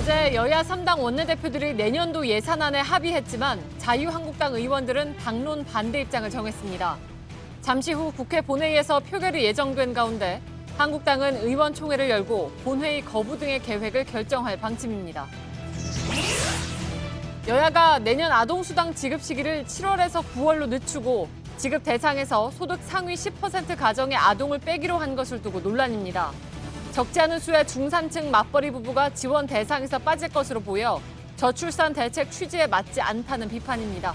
어제 여야 3당 원내대표들이 내년도 예산안에 합의했지만 자유한국당 의원들은 당론 반대 입장을 정했습니다. 잠시 후 국회 본회의에서 표결이 예정된 가운데 한국당은 의원총회를 열고 본회의 거부 등의 계획을 결정할 방침입니다. 여야가 내년 아동수당 지급 시기를 7월에서 9월로 늦추고 지급 대상에서 소득 상위 10% 가정의 아동을 빼기로 한 것을 두고 논란입니다. 적지 않은 수의 중산층 맞벌이 부부가 지원 대상에서 빠질 것으로 보여 저출산 대책 취지에 맞지 않다는 비판입니다.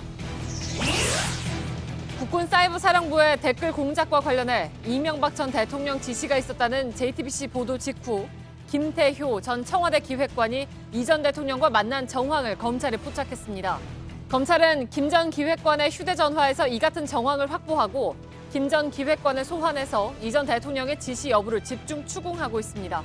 국군사이버사령부의 댓글 공작과 관련해 이명박 전 대통령 지시가 있었다는 JTBC 보도 직후 김태효 전 청와대 기획관이 이 전 대통령과 만난 정황을 검찰에 포착했습니다. 검찰은 김 전 기획관의 휴대전화에서 이 같은 정황을 확보하고 김 전 기획관을 소환해서 이 전 대통령의 지시 여부를 집중 추궁하고 있습니다.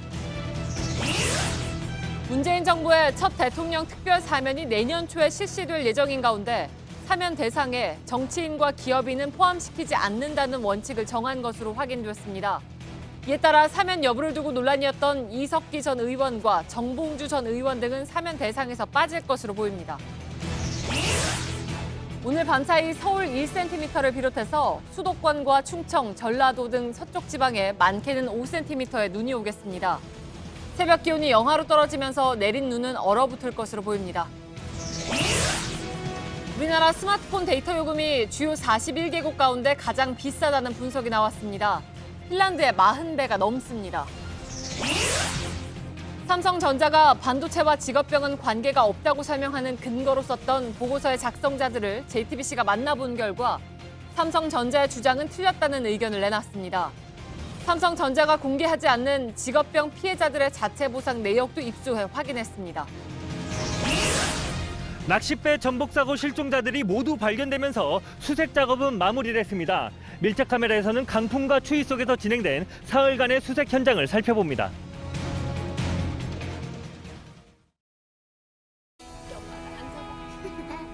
문재인 정부의 첫 대통령 특별 사면이 내년 초에 실시될 예정인 가운데 사면 대상에 정치인과 기업인은 포함시키지 않는다는 원칙을 정한 것으로 확인됐습니다. 이에 따라 사면 여부를 두고 논란이었던 이석기 전 의원과 정봉주 전 의원 등은 사면 대상에서 빠질 것으로 보입니다. 오늘 밤사이 서울 1cm를 비롯해서 수도권과 충청, 전라도 등 서쪽 지방에 많게는 5cm의 눈이 오겠습니다. 새벽 기온이 영하로 떨어지면서 내린 눈은 얼어붙을 것으로 보입니다. 우리나라 스마트폰 데이터 요금이 주요 41개국 가운데 가장 비싸다는 분석이 나왔습니다. 핀란드의 40배가 넘습니다. 삼성전자가 반도체와 직업병은 관계가 없다고 설명하는 근거로 썼던 보고서의 작성자들을 JTBC가 만나본 결과 삼성전자의 주장은 틀렸다는 의견을 내놨습니다. 삼성전자가 공개하지 않는 직업병 피해자들의 자체 보상 내역도 입수해 확인했습니다. 낚싯배 전복사고 실종자들이 모두 발견되면서 수색 작업은 마무리됐습니다. 밀착 카메라에서는 강풍과 추위 속에서 진행된 사흘간의 수색 현장을 살펴봅니다.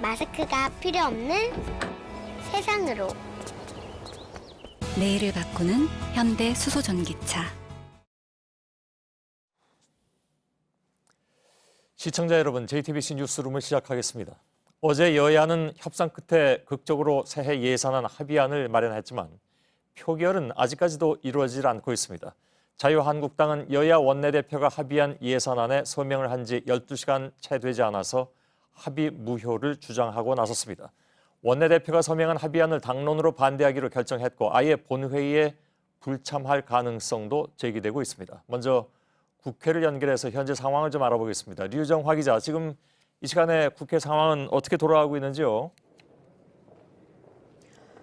마스크가 필요 없는 세상으로. 내일을 바꾸는 현대 수소전기차. 시청자 여러분, JTBC 뉴스룸을 시작하겠습니다. 어제 여야는 협상 끝에 극적으로 새해 예산안 합의안을 마련했지만 표결은 아직까지도 이루어지지 않고 있습니다. 자유한국당은 여야 원내대표가 합의한 예산안에 서명을 한 지 12시간 채 되지 않아서 합의 무효를 주장하고 나섰습니다. 원내대표가 서명한 합의안을 당론으로 반대하기로 결정했고 아예 본회의에 불참할 가능성도 제기되고 있습니다. 먼저 국회를 연결해서 현재 상황을 좀 알아보겠습니다. 류정화 기자, 지금 이 시간에 국회 상황은 어떻게 돌아가고 있는지요?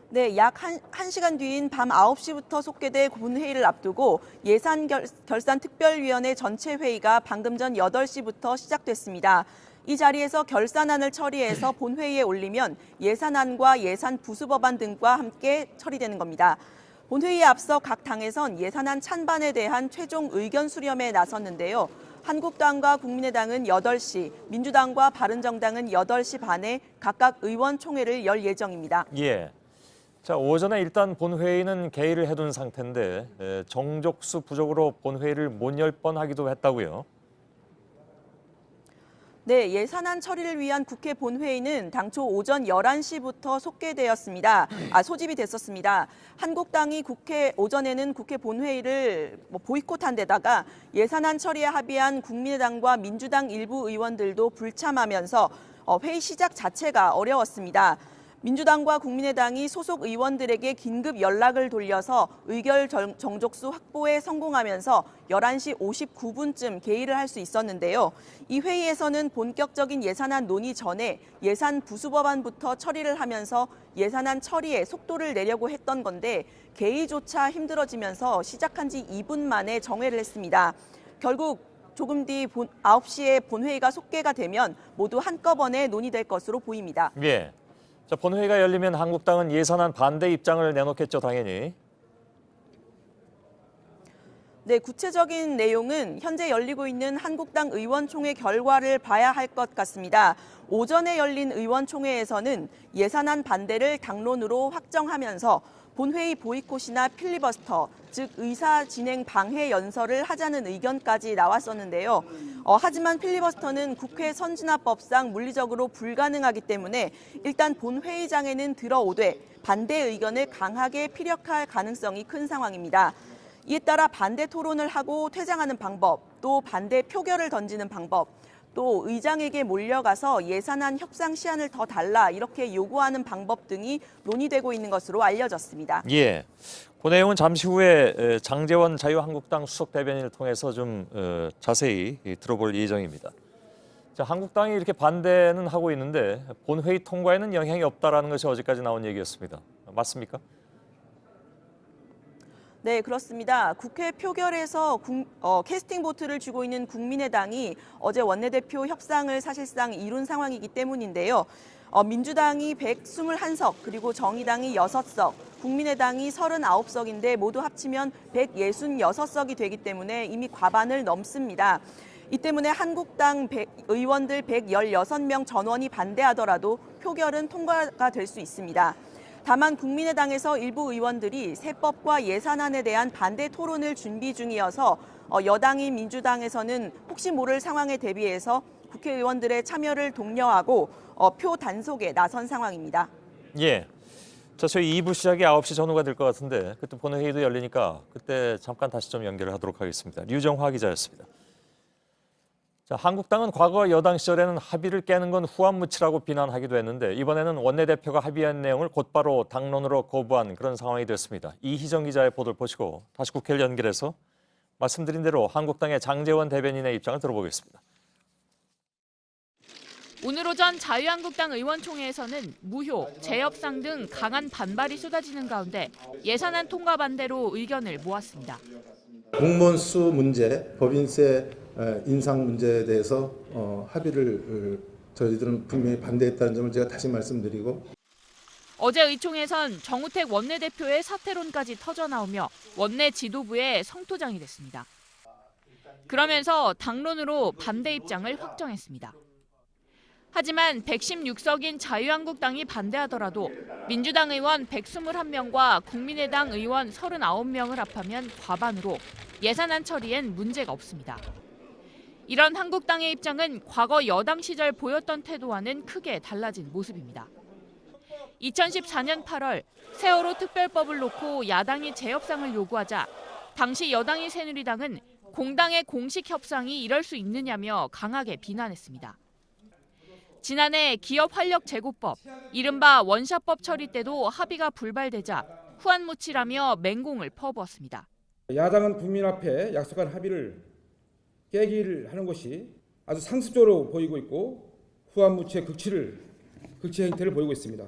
네, 약 1시간 뒤인 밤 9시부터 속개될 본회의를 앞두고 예산결산특별위원회 전체 회의가 방금 전 8시부터 시작됐습니다. 이 자리에서 결산안을 처리해서 본회의에 올리면 예산안과 예산 부수법안 등과 함께 처리되는 겁니다. 본회의에 앞서 각 당에선 예산안 찬반에 대한 최종 의견 수렴에 나섰는데요. 한국당과 국민의당은 8시, 민주당과 바른정당은 8시 반에 각각 의원총회를 열 예정입니다. 예. 자, 오전에 일단 본회의는 개의를 해둔 상태인데 정족수 부족으로 본회의를 못 열 뻔하기도 했다고요. 네, 예산안 처리를 위한 국회 본회의는 당초 오전 11시부터 소집이 됐었습니다. 한국당이 오전에는 국회 본회의를 보이콧한 데다가 예산안 처리에 합의한 국민의당과 민주당 일부 의원들도 불참하면서 회의 시작 자체가 어려웠습니다. 민주당과 국민의당이 소속 의원들에게 긴급 연락을 돌려서 의결 정족수 확보에 성공하면서 11시 59분쯤 개의를 할 수 있었는데요. 이 회의에서는 본격적인 예산안 논의 전에 예산 부수법안부터 처리를 하면서 예산안 처리에 속도를 내려고 했던 건데 개의조차 힘들어지면서 시작한 지 2분 만에 정회를 했습니다. 결국 조금 뒤 9시에 본회의가 속개가 되면 모두 한꺼번에 논의될 것으로 보입니다. 예. 자, 본회의가 열리면 한국당은 예산안 반대 입장을 내놓겠죠, 당연히. 네, 구체적인 내용은 현재 열리고 있는 한국당 의원총회 결과를 봐야 할 것 같습니다. 오전에 열린 의원총회에서는 예산안 반대를 당론으로 확정하면서 본회의 보이콧이나 필리버스터, 즉 의사 진행 방해 연설을 하자는 의견까지 나왔었는데요. 하지만 필리버스터는 국회 선진화법상 물리적으로 불가능하기 때문에 일단 본회의장에는 들어오되 반대 의견을 강하게 피력할 가능성이 큰 상황입니다. 이에 따라 반대 토론을 하고 퇴장하는 방법, 또 반대 표결을 던지는 방법, 또 의장에게 몰려가서 예산안 협상 시한을 더 달라 이렇게 요구하는 방법 등이 논의되고 있는 것으로 알려졌습니다. 예, 그 내용은 잠시 후에 장제원 자유한국당 수석 대변인을 통해서 좀 자세히 들어볼 예정입니다. 자, 한국당이 이렇게 반대는 하고 있는데 본회의 통과에는 영향이 없다라는 것이 어제까지 나온 얘기였습니다. 맞습니까? 네, 그렇습니다. 국회 표결에서 캐스팅 보트를 쥐고 있는 국민의당이 어제 원내대표 협상을 사실상 이룬 상황이기 때문인데요. 민주당이 121석, 그리고 정의당이 6석, 국민의당이 39석인데 모두 합치면 166석이 되기 때문에 이미 과반을 넘습니다. 이 때문에 한국당 의원들 116명 전원이 반대하더라도 표결은 통과가 될 수 있습니다. 다만 국민의당에서 일부 의원들이 세법과 예산안에 대한 반대 토론을 준비 중이어서 여당인 민주당에서는 혹시 모를 상황에 대비해서 국회의원들의 참여를 독려하고 표 단속에 나선 상황입니다. 예. 자, 저희 2부 시작이 9시 전후가 될 것 같은데 그때 본회의도 열리니까 그때 잠깐 다시 좀 연결을 하도록 하겠습니다. 류정화 기자였습니다. 자, 한국당은 과거 여당 시절에는 합의를 깨는 건 후한무치라고 비난하기도 했는데 이번에는 원내대표가 합의한 내용을 곧바로 당론으로 거부한 그런 상황이 됐습니다. 이희정 기자의 보도를 보시고 다시 국회를 연결해서 말씀드린 대로 한국당의 장제원 대변인의 입장을 들어보겠습니다. 오늘 오전 자유한국당 의원총회에서는 무효, 재협상 등 강한 반발이 쏟아지는 가운데 예산안 통과 반대로 의견을 모았습니다. 공무원 수 문제, 법인세 인상 문제에 대해서 합의를 저희들은 분명히 반대했다는 점을 제가 다시 말씀드리고 어제 의총에선 정우택 원내대표의 사퇴론까지 터져나오며 원내 지도부의 성토장이 됐습니다. 그러면서 당론으로 반대 입장을 확정했습니다. 하지만 116석인 자유한국당이 반대하더라도 민주당 의원 121명과 국민의당 의원 39명을 합하면 과반으로 예산안 처리엔 문제가 없습니다. 이런 한국당의 입장은 과거 여당 시절 보였던 태도와는 크게 달라진 모습입니다. 2014년 8월 세월호 특별법을 놓고 야당이 재협상을 요구하자 당시 여당인 새누리당은 공당의 공식 협상이 이럴 수 있느냐며 강하게 비난했습니다. 지난해 기업활력제고법, 이른바 원샷법 처리 때도 합의가 불발되자 후한무치라며 맹공을 퍼부었습니다. 야당은 국민 앞에 약속한 합의를 깨기를 하는 것이 아주 상습적으로 보이고 있고 후한무치의 극치 행태를 보이고 있습니다.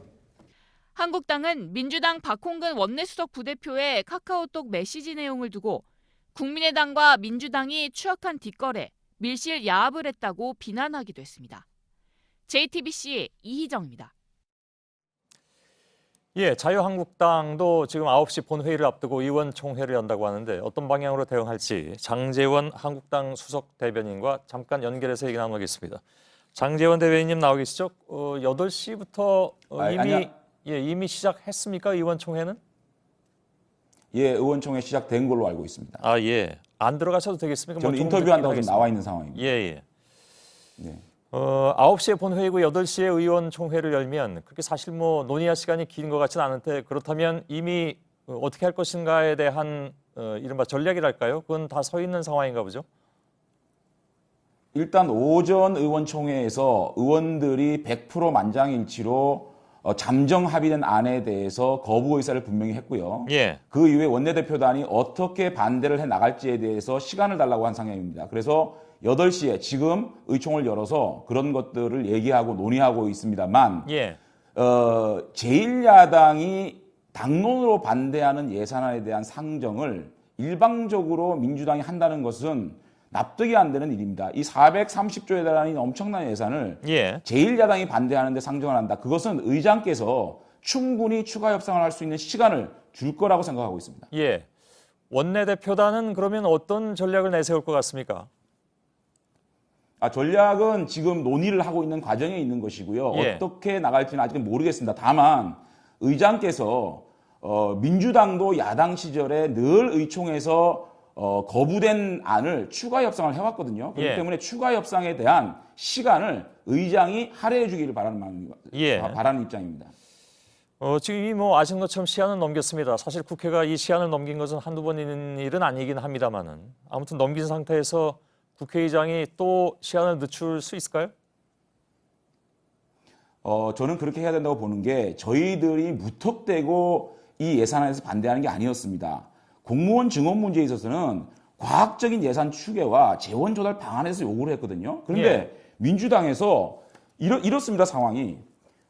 한국당은 민주당 박홍근 원내수석 부대표의 카카오톡 메시지 내용을 두고 국민의당과 민주당이 추악한 뒷거래, 밀실 야합을 했다고 비난하기도 했습니다. JTBC 이희정입니다. 예, 자유한국당도 지금 9시 본회의를 앞두고 의원총회를 연다고 하는데 어떤 방향으로 대응할지 장제원 한국당 수석 대변인과 잠깐 연결해서 얘기 나누겠습니다. 장제원 대변인님 나오 계시죠? 8시부터 이미 시작했습니까? 의원총회는? 예, 의원총회 시작된 걸로 알고 있습니다. 아, 예. 안 들어가셔도 되겠습니까? 저는 인터뷰한다고 지금 나와 있는 상황입니다. 예, 예. 네. 9시에 본회의고 8시에 의원총회를 열면 그렇게 사실 뭐 논의할 시간이 긴 것 같지는 않은데 그렇다면 이미 어떻게 할 것인가에 대한 이른바 전략이랄까요? 그건 다 서 있는 상황인가 보죠? 일단 오전 의원총회에서 의원들이 100% 만장일치로 잠정 합의된 안에 대해서 거부 의사를 분명히 했고요. 예. 그 이후에 원내대표단이 어떻게 반대를 해 나갈지에 대해서 시간을 달라고 한 상황입니다. 그래서 8시에 지금 의총을 열어서 그런 것들을 얘기하고 논의하고 있습니다만 예. 제1야당이 당론으로 반대하는 예산안에 대한 상정을 일방적으로 민주당이 한다는 것은 납득이 안 되는 일입니다. 이 430조에 달하는 엄청난 예산을 예. 제1야당이 반대하는데 상정을 한다. 그것은 의장께서 충분히 추가 협상을 할 수 있는 시간을 줄 거라고 생각하고 있습니다. 예. 원내대표단은 그러면 어떤 전략을 내세울 것 같습니까? 전략은 지금 논의를 하고 있는 과정에 있는 것이고요. 예. 어떻게 나갈지는 아직은 모르겠습니다. 다만 의장께서 민주당도 야당 시절에 늘 의총에서 거부된 안을 추가 협상을 해왔거든요. 그렇기 예. 때문에 추가 협상에 대한 시간을 의장이 할애해 주기를 예. 바라는 입장입니다. 지금 이미 뭐 아시는 것처럼 시한은 넘겼습니다. 사실 국회가 이 시한을 넘긴 것은 한두 번 있는 일은 아니긴 합니다만은 아무튼 넘긴 상태에서 국회의장이 또 시한을 늦출 수 있을까요? 저는 그렇게 해야 된다고 보는 게 저희들이 무턱대고 이 예산안에서 반대하는 게 아니었습니다. 공무원 증원 문제에 있어서는 과학적인 예산 추계와 재원 조달 방안에서 요구를 했거든요. 그런데 예. 민주당에서 이렇습니다, 상황이.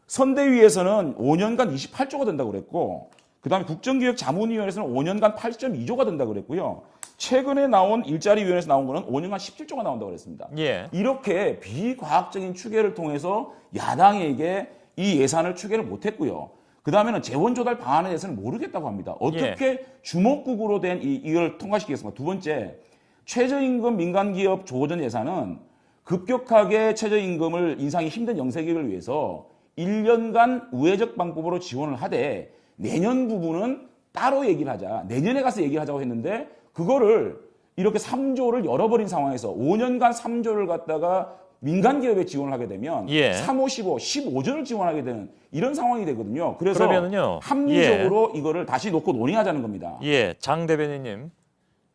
선대위에서는 5년간 28조가 된다고 그랬고, 그다음에 국정기획자문위원회에서는 5년간 8.2조가 된다고 그랬고요. 최근에 나온 일자리위원회에서 나온 거는 5년간 17조가 나온다고 그랬습니다. 예. 이렇게 비과학적인 추계를 통해서 야당에게 이 예산을 추계를 못했고요. 그 다음에는 재원 조달 방안에 대해서는 모르겠다고 합니다. 어떻게 주먹국으로 된 이걸 통과시키겠습니까? 두 번째, 최저임금 민간기업 조전 예산은 급격하게 최저임금을 인상이 힘든 영세기업을 위해서 1년간 우회적 방법으로 지원을 하되 내년 부분은 따로 얘기를 하자. 내년에 가서 얘기를 하자고 했는데 그거를 이렇게 3조를 열어버린 상황에서 5년간 3조를 갖다가 민간기업에 지원을 하게 되면 예. 3, 5, 15, 15조를 지원하게 되는 이런 상황이 되거든요. 그래서 그러면은요. 합리적으로 이거를 다시 놓고 논의하자는 겁니다. 예, 장 대변인님,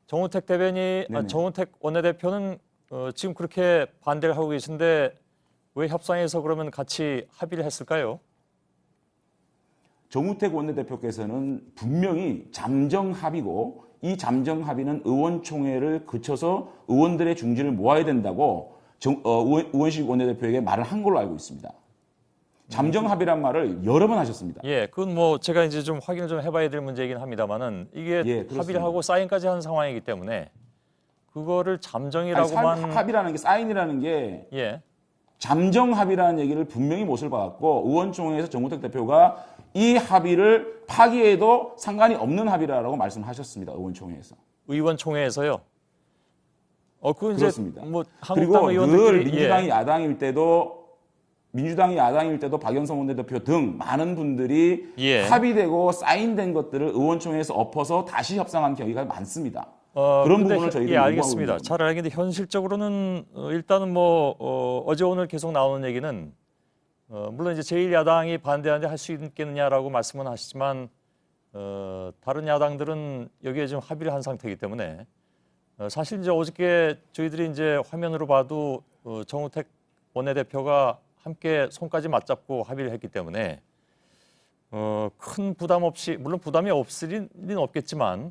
정우택 정우택 원내대표는 지금 그렇게 반대를 하고 계신데 왜 협상에서 그러면 같이 합의를 했을까요? 정우택 원내대표께서는 분명히 잠정 합의고 이 잠정 합의는 의원총회를 거쳐서 의원들의 중지를 모아야 된다고 우원식 원내대표에게 말을 한 걸로 알고 있습니다. 잠정 합의란 말을 여러 번 하셨습니다. 예, 그건 뭐 제가 이제 좀 확인을 좀 해봐야 될 문제이긴 합니다만은 이게 합의를 하고 사인까지 한 상황이기 때문에 그거를 잠정이라고만 합의라는 게 사인이라는 게 예. 잠정 합의라는 얘기를 분명히 못을 받았고 의원총회에서 정우택 대표가 이 합의를 파기해도 상관이 없는 합의라고 말씀하셨습니다. 의원총회에서. 의원총회에서요. 그건 그렇습니다. 이제 뭐 그리고 한국당 의원들끼리 늘 민주당이 야당일 때도 박영선 원내대표 등 많은 분들이 합의되고 사인된 것들을 의원총회에서 엎어서 다시 협상한 경우가 많습니다. 그런 부분을 저희들이 알겠습니다. 잘 알겠는데 현실적으로는 일단은 뭐 어제 오늘 계속 나오는 얘기는 물론 이제 제1야당이 반대하는데 할 수 있겠느냐라고 말씀은 하시지만 다른 야당들은 여기에 지금 합의를 한 상태이기 때문에 사실 이제 어저께 저희들이 이제 화면으로 봐도 정우택 원내대표가 함께 손까지 맞잡고 합의를 했기 때문에 큰 부담 없이 물론 부담이 없을 리는 없겠지만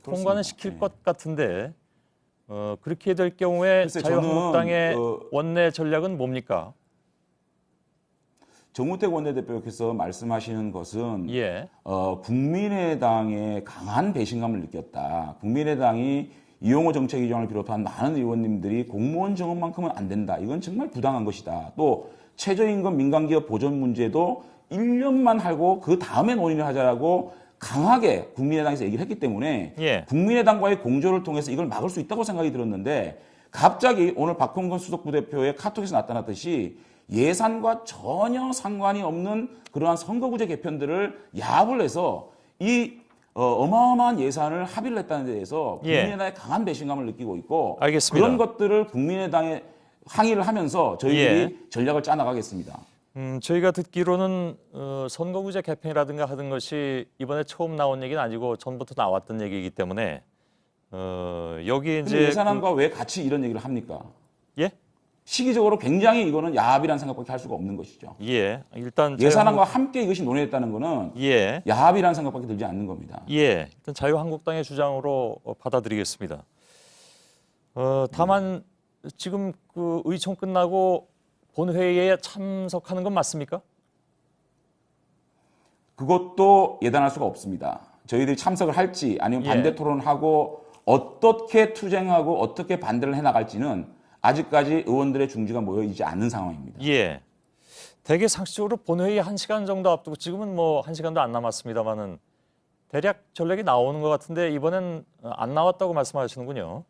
통과는 시킬 것 같은데 그렇게 될 경우에 자유한국당의 원내 전략은 뭡니까? 정우택 원내대표께서 말씀하시는 것은 국민의당의 강한 배신감을 느꼈다. 국민의당이 이용호 정책위원장을 비롯한 많은 의원님들이 공무원 정원만큼은 안 된다. 이건 정말 부당한 것이다. 또 최저임금 민간기업 보전 문제도 1년만 하고 그 다음에 논의를 하자라고 강하게 국민의당에서 얘기를 했기 때문에 국민의당과의 공조를 통해서 이걸 막을 수 있다고 생각이 들었는데 갑자기 오늘 박홍근 수석부대표의 카톡에서 나타났듯이 예산과 전혀 상관이 없는 그러한 선거구제 개편들을 야합을 해서 이 어마어마한 예산을 합의를 했다는 데 대해서 국민의당의 강한 배신감을 느끼고 있고 알겠습니다. 그런 것들을 국민의당에 항의를 하면서 저희들이 전략을 짜나가겠습니다. 저희가 듣기로는 선거구제 개편이라든가 하던 것이 이번에 처음 나온 얘기는 아니고 전부터 나왔던 얘기이기 때문에 여기 이제 예산안과 왜 같이 이런 얘기를 합니까? 예? 시기적으로 굉장히 이거는 야합이라는 생각밖에 할 수가 없는 것이죠. 예, 일단 예산안과 함께 이것이 논의됐다는 것은 야합이라는 생각밖에 들지 않는 겁니다. 예, 일단 자유한국당의 주장으로 받아들이겠습니다. 다만 지금 그 의총 끝나고 본회의에 참석하는 건 맞습니까? 그것도 예단할 수가 없습니다. 저희들이 참석을 할지 아니면 반대 토론을 하고 어떻게 투쟁하고 어떻게 반대를 해나갈지는 아직까지 의원들의 중지가 모여있지 않는 상황입니다. 예. 대개 상식적으로 본회의 1시간 정도 앞두고 지금은 뭐 1시간도 안 남았습니다만은 대략 전략이 나오는 것 같은데 이번엔 안 나왔다고 말씀하시는군요.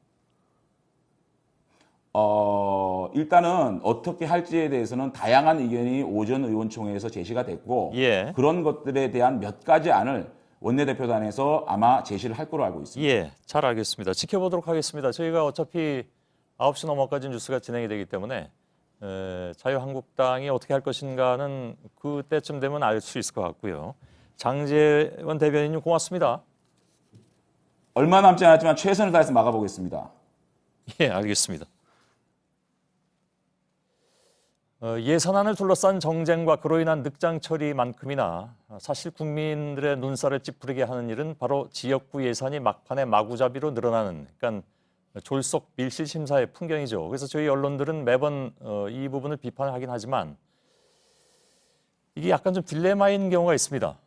일단은 어떻게 할지에 대해서는 다양한 의견이 오전 의원총회에서 제시가 됐고 그런 것들에 대한 몇 가지 안을 원내대표단에서 아마 제시를 할 거로 알고 있습니다. 예, 잘 알겠습니다. 지켜보도록 하겠습니다. 저희가 어차피 9시 넘어까지 뉴스가 진행이 되기 때문에 자유한국당이 어떻게 할 것인가는 그때쯤 되면 알 수 있을 것 같고요. 장제원 대변인님 고맙습니다. 얼마 남지 않았지만 최선을 다해서 막아보겠습니다. 예, 알겠습니다. 예산안을 둘러싼 정쟁과 그로 인한 늑장 처리만큼이나 사실 국민들의 눈살을 찌푸리게 하는 일은 바로 지역구 예산이 막판에 마구잡이로 늘어나는, 그러니까 졸속 밀실 심사의 풍경이죠. 그래서 저희 언론들은 매번 이 부분을 비판을 하긴 하지만 이게 약간 좀 딜레마인 경우가 있습니다.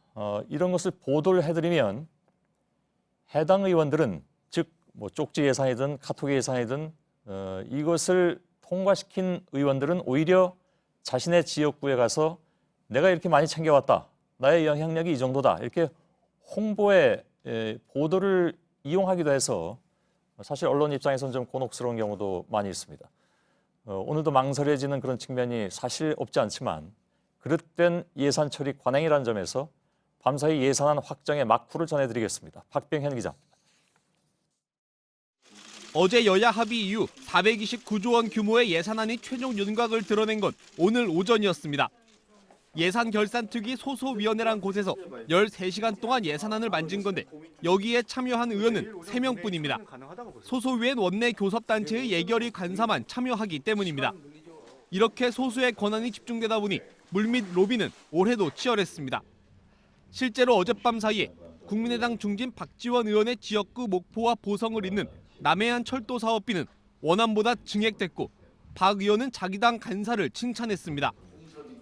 이런 것을 보도를 해드리면 해당 의원들은 즉 뭐 쪽지 예산이든 카톡 예산이든 이것을 통과시킨 의원들은 오히려 자신의 지역구에 가서 내가 이렇게 많이 챙겨왔다, 나의 영향력이 이 정도다, 이렇게 홍보에 보도를 이용하기도 해서 사실 언론 입장에서는 좀 곤혹스러운 경우도 많이 있습니다. 오늘도 망설여지는 그런 측면이 사실 없지 않지만 그릇된 예산 처리 관행이라는 점에서 밤사이 예산안 확정의 막후를 전해드리겠습니다. 박병현 기자입니다. 어제 여야 합의 이후 429조 원 규모의 예산안이 최종 윤곽을 드러낸 건 오늘 오전이었습니다. 예산결산특위 소소위원회란 곳에서 13시간 동안 예산안을 만진 건데 여기에 참여한 의원은 3명뿐입니다. 소소위엔 원내 교섭단체의 예결위 간사만 참여하기 때문입니다. 이렇게 소수의 권한이 집중되다 보니 물밑 로비는 올해도 치열했습니다. 실제로 어젯밤 사이에 국민의당 중진 박지원 의원의 지역구 목포와 보성을 잇는 남해안 철도 사업비는 원안보다 증액됐고 박 의원은 자기 당 간사를 칭찬했습니다.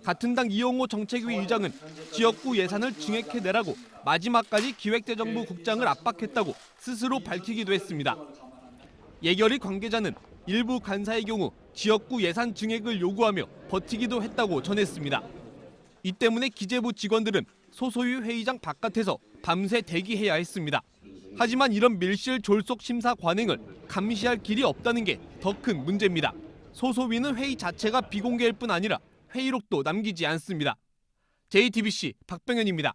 같은 당 이용호 정책위 의장은 지역구 예산을 증액해내라고 마지막까지 기획재정부 국장을 압박했다고 스스로 밝히기도 했습니다. 예결위 관계자는 일부 간사의 경우 지역구 예산 증액을 요구하며 버티기도 했다고 전했습니다. 이 때문에 기재부 직원들은 소소위 회의장 바깥에서 밤새 대기해야 했습니다. 하지만 이런 밀실 졸속 심사 관행을 감시할 길이 없다는 게 더 큰 문제입니다. 소소위는 회의 자체가 비공개일 뿐 아니라 회의록도 남기지 않습니다. JTBC 박병현입니다.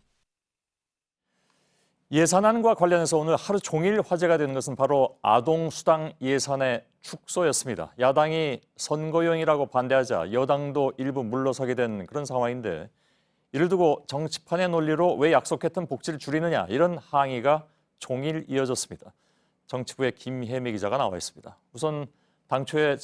예산안과 관련해서 오늘 하루 종일 화제가 되는 것은 바로 아동수당 예산의 축소였습니다. 야당이 선거용이라고 반대하자 여당도 일부 물러서게 된 그런 상황인데 이를 두고 정치판의 논리로 왜 약속했던 복지를 줄이느냐, 이런 항의가 종일 이어졌습니다. 정치부의 김혜미 기자가 나와 있습니다. 우선 당초에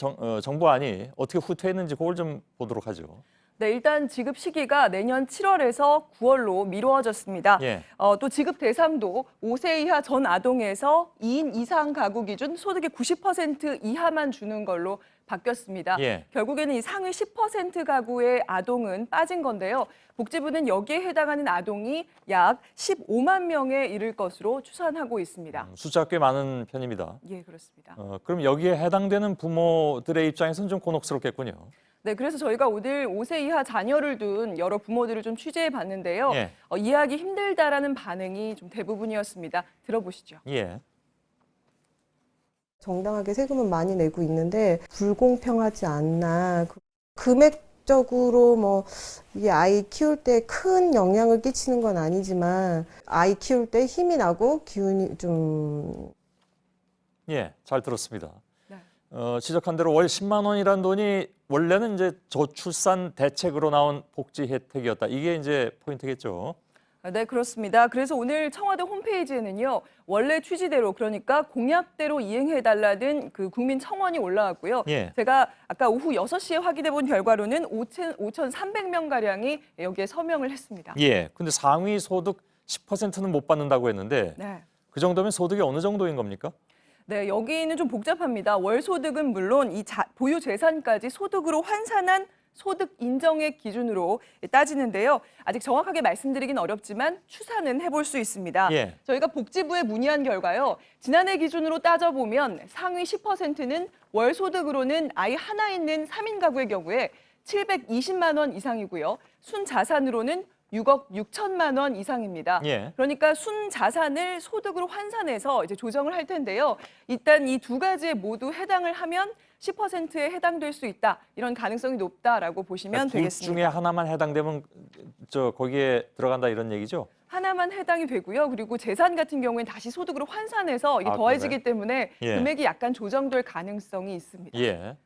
정부안이 어떻게 후퇴했는지 그걸 좀 보도록 하죠. 네, 일단 지급 시기가 내년 7월에서 9월로 미루어졌습니다. 예. 또 지급 대상도 5세 이하 전 아동에서 2인 이상 가구 기준 소득의 90% 이하만 주는 걸로 바뀌었습니다. 예. 결국에는 이 상위 10% 가구의 아동은 빠진 건데요. 복지부는 여기에 해당하는 아동이 약 15만 명에 이를 것으로 추산하고 있습니다. 숫자가 꽤 많은 편입니다. 예, 그렇습니다. 그럼 여기에 해당되는 부모들의 입장에서는 좀 곤혹스럽겠군요. 네, 그래서 저희가 오늘 5세 이하 자녀를 둔 여러 부모들을 좀 취재해 봤는데요. 예. 이해하기 힘들다라는 반응이 좀 대부분이었습니다. 들어보시죠. 예. 정당하게 세금은 많이 내고 있는데 불공평하지 않나. 금액적으로 뭐 이게 아이 키울 때 큰 영향을 끼치는 건 아니지만 아이 키울 때 힘이 나고 기운이 좀. 예, 잘 들었습니다. 네. 지적한 대로 월 10만 원이라는 돈이 원래는 이제 저출산 대책으로 나온 복지 혜택이었다. 이게 이제 포인트겠죠. 네, 그렇습니다. 그래서 오늘 청와대 홈페이지에는요, 원래 취지대로, 그러니까 공약대로 이행해달라는 그 국민 청원이 올라왔고요. 예. 제가 아까 오후 6시에 확인해 본 결과로는 5,300명가량이 여기에 서명을 했습니다. 예. 근데 상위 소득 10%는 못 받는다고 했는데 네. 그 정도면 소득이 어느 정도인 겁니까? 네, 여기는 좀 복잡합니다. 월 소득은 물론 이 보유 재산까지 소득으로 환산한 소득 인정액 기준으로 따지는데요. 아직 정확하게 말씀드리긴 어렵지만 추산은 해볼 수 있습니다. 예. 저희가 복지부에 문의한 결과요. 지난해 기준으로 따져보면 상위 10%는 월 소득으로는 아이 하나 있는 3인 가구의 경우에 720만 원 이상이고요. 순 자산으로는 6억 6천만 원 이상입니다. 예. 그러니까 순 자산을 소득으로 환산해서 이제 조정을 할 텐데요. 일단 이 두 가지에 모두 해당을 하면 10%에 해당될 수 있다. 이런 가능성이 높다라고 보시면 둘 되겠습니다. 중에 하나만 해당되면 거기에 들어간다 이런 얘기죠? 하나만 해당이 되고요. 그리고 재산 같은 경우에는 다시 소득으로 환산해서 이게 아, 더해지기 때문에 예. 금액이 약간 조정될 가능성이 있습니다. 예.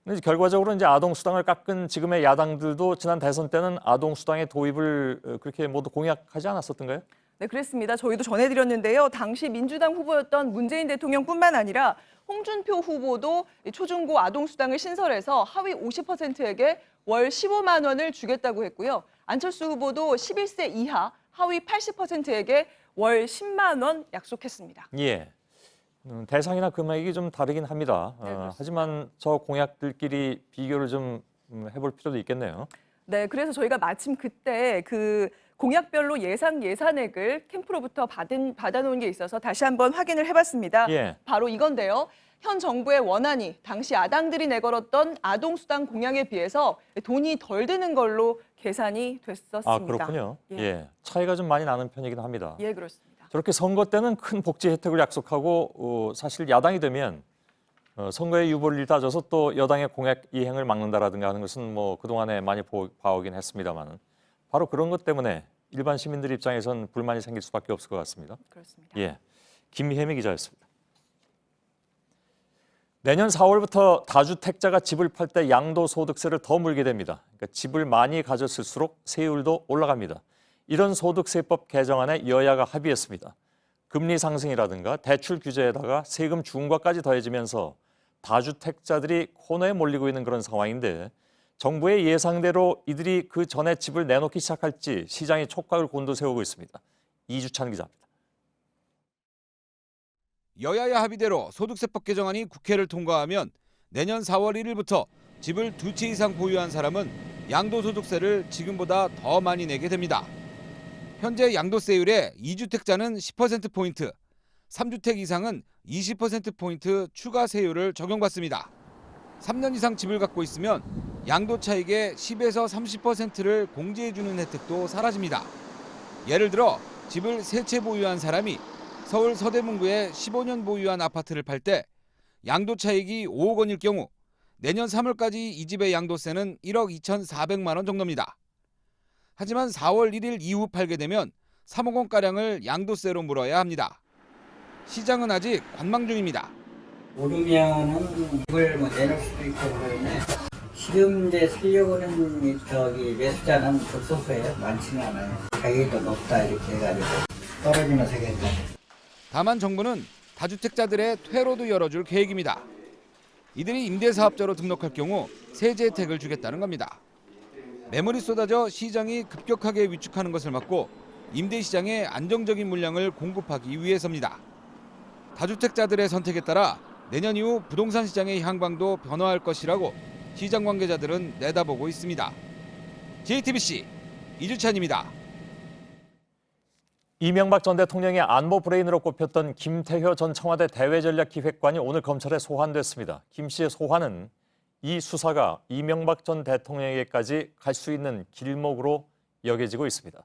근데 결과적으로 이제 아동수당을 깎은 지금의 야당들도 지난 대선 때는 아동수당의 도입을 그렇게 모두 공약하지 않았었던가요? 네, 그랬습니다. 저희도 전해드렸는데요. 당시 민주당 후보였던 문재인 대통령뿐만 아니라 홍준표 후보도 초중고 아동수당을 신설해서 하위 50%에게 월 15만 원을 주겠다고 했고요. 안철수 후보도 11세 이하 하위 80%에게 월 10만 원 약속했습니다. 예. 대상이나 금액이 좀 다르긴 합니다. 네, 하지만 저 공약들끼리 비교를 좀 해볼 필요도 있겠네요. 네, 그래서 저희가 마침 그때 그 공약별로 예산액을 캠프로부터 받아놓은 게 있어서 다시 한번 확인을 해봤습니다. 예. 바로 이건데요. 현 정부의 원안이 당시 야당들이 내걸었던 아동수당 공약에 비해서 돈이 덜 드는 걸로 계산이 됐었습니다. 아, 그렇군요. 예. 차이가 좀 많이 나는 편이긴 합니다. 예, 그렇습니다. 저렇게 선거 때는 큰 복지 혜택을 약속하고 사실 야당이 되면 선거의 유보를 따져서 또 여당의 공약 이행을 막는다라든가 하는 것은 뭐 그동안에 많이 봐오긴 했습니다만 바로 그런 것 때문에 일반 시민들 입장에선 불만이 생길 수밖에 없을 것 같습니다. 그렇습니다. 예, 김혜미 기자였습니다. 내년 4월부터 다주택자가 집을 팔 때 양도소득세를 더 물게 됩니다. 그러니까 집을 많이 가졌을수록 세율도 올라갑니다. 이런 소득세법 개정안에 여야가 합의했습니다. 금리 상승이라든가 대출 규제에다가 세금 중과까지 더해지면서 다주택자들이 코너에 몰리고 있는 그런 상황인데 정부의 예상대로 이들이 그 전에 집을 내놓기 시작할지 시장이 촉각을 곤두세우고 있습니다. 이주찬 기자입니다. 여야의 합의대로 소득세법 개정안이 국회를 통과하면 내년 4월 1일부터 집을 2채 이상 보유한 사람은 양도소득세를 지금보다 더 많이 내게 됩니다. 현재 양도세율의 2주택자는 10%포인트, 3주택 이상은 20%포인트 추가 세율을 적용받습니다. 3년 이상 집을 갖고 있으면 양도 차익의 10에서 30%를 공제해주는 혜택도 사라집니다. 예를 들어 집을 3채 보유한 사람이 서울 서대문구에 15년 보유한 아파트를 팔 때 양도 차익이 5억 원일 경우 내년 3월까지 이 집의 양도세는 1억 2,400만 원 정도입니다. 하지만 4월 1일 이후 팔게 되면 3억 원가량을 양도세로 물어야 합니다. 시장은 아직 관망 중입니다. 오르면은 이걸 내놓을 수도 있고 그러네. 지금 이제 살려고 하는 매수자는 극소수예요. 많지는 않아요. 가격도 높다 이렇게 해가지고 떨어지면 사겠다. 다만 정부는 다주택자들의 퇴로도 열어줄 계획입니다. 이들이 임대사업자로 등록할 경우 세제 혜택을 주겠다는 겁니다. 매물이 쏟아져 시장이 급격하게 위축하는 것을 막고 임대시장에 안정적인 물량을 공급하기 위해서입니다. 다주택자들의 선택에 따라 내년 이후 부동산 시장의 향방도 변화할 것이라고 시장 관계자들은 내다보고 있습니다. JTBC 이주찬입니다. 이명박 전 대통령의 안보 브레인으로 꼽혔던 김태효 전 청와대 대외전략기획관이 오늘 검찰에 소환됐습니다. 김 씨의 소환은 이 수사가 이명박 전 대통령에게까지 갈 수 있는 길목으로 여겨지고 있습니다.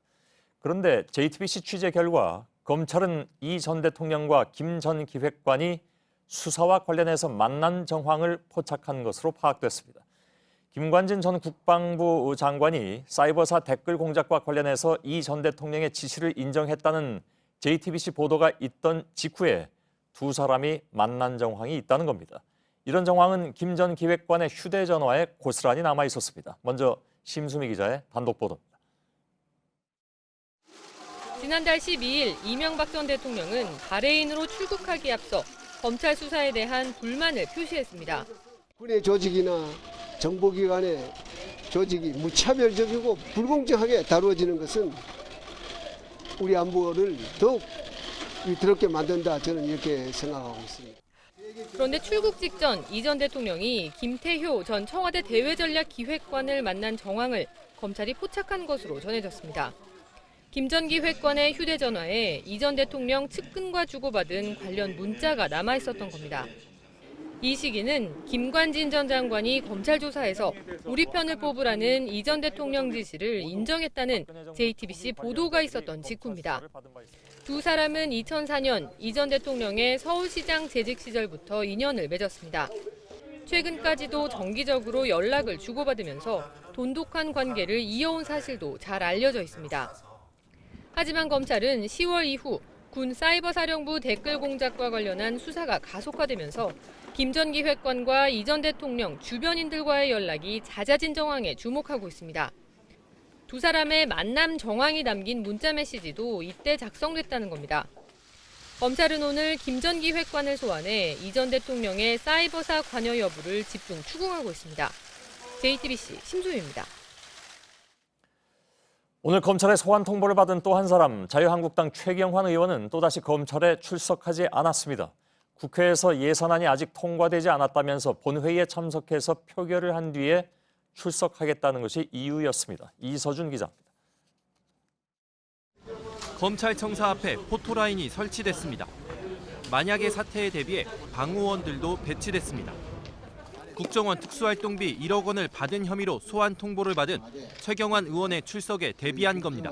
그런데 JTBC 취재 결과 검찰은 이 전 대통령과 김 전 기획관이 수사와 관련해서 만난 정황을 포착한 것으로 파악됐습니다. 김관진 전 국방부 장관이 사이버사 댓글 공작과 관련해서 이 전 대통령의 지시를 인정했다는 JTBC 보도가 있던 직후에 두 사람이 만난 정황이 있다는 겁니다. 이런 정황은 김 전 기획관의 휴대전화에 고스란히 남아 있었습니다. 먼저 심수미 기자의 단독 보도입니다. 지난달 12일 이명박 전 대통령은 바레인으로 출국하기에 앞서 검찰 수사에 대한 불만을 표시했습니다. 군의 조직이나 정보기관의 조직이 무차별적이고 불공정하게 다루어지는 것은 우리 안보를 더욱 위태롭게 만든다, 저는 이렇게 생각하고 있습니다. 그런데 출국 직전 이 전 대통령이 김태효 전 청와대 대외전략기획관을 만난 정황을 검찰이 포착한 것으로 전해졌습니다. 김 전 기획관의 휴대전화에 이 전 대통령 측근과 주고받은 관련 문자가 남아 있었던 겁니다. 이 시기는 김관진 전 장관이 검찰 조사에서 우리 편을 뽑으라는 이 전 대통령 지시를 인정했다는 JTBC 보도가 있었던 직후입니다. 두 사람은 2004년 이 전 대통령의 서울시장 재직 시절부터 인연을 맺었습니다. 최근까지도 정기적으로 연락을 주고받으면서 돈독한 관계를 이어온 사실도 잘 알려져 있습니다. 하지만 검찰은 10월 이후 군 사이버사령부 댓글 공작과 관련한 수사가 가속화되면서 김 전 기획관과 이 전 대통령 주변인들과의 연락이 잦아진 정황에 주목하고 있습니다. 두 사람의 만남 정황이 담긴 문자 메시지도 이때 작성됐다는 겁니다. 검찰은 오늘 김 전 기획관을 소환해 이 전 대통령의 사이버사 관여 여부를 집중 추궁하고 있습니다. JTBC 심수희입니다. 오늘 검찰의 소환 통보를 받은 또 한 사람, 자유한국당 최경환 의원은 또다시 검찰에 출석하지 않았습니다. 국회에서 예산안이 아직 통과되지 않았다면서 본회의에 참석해서 표결을 한 뒤에 출석하겠다는 것이 이유였습니다. 이서준 기자입니다. 검찰청사 앞에 포토라인이 설치됐습니다. 만약의 사태에 대비해 방호원들도 배치됐습니다. 국정원 특수활동비 1억 원을 받은 혐의로 소환 통보를 받은 최경환 의원의 출석에 대비한 겁니다.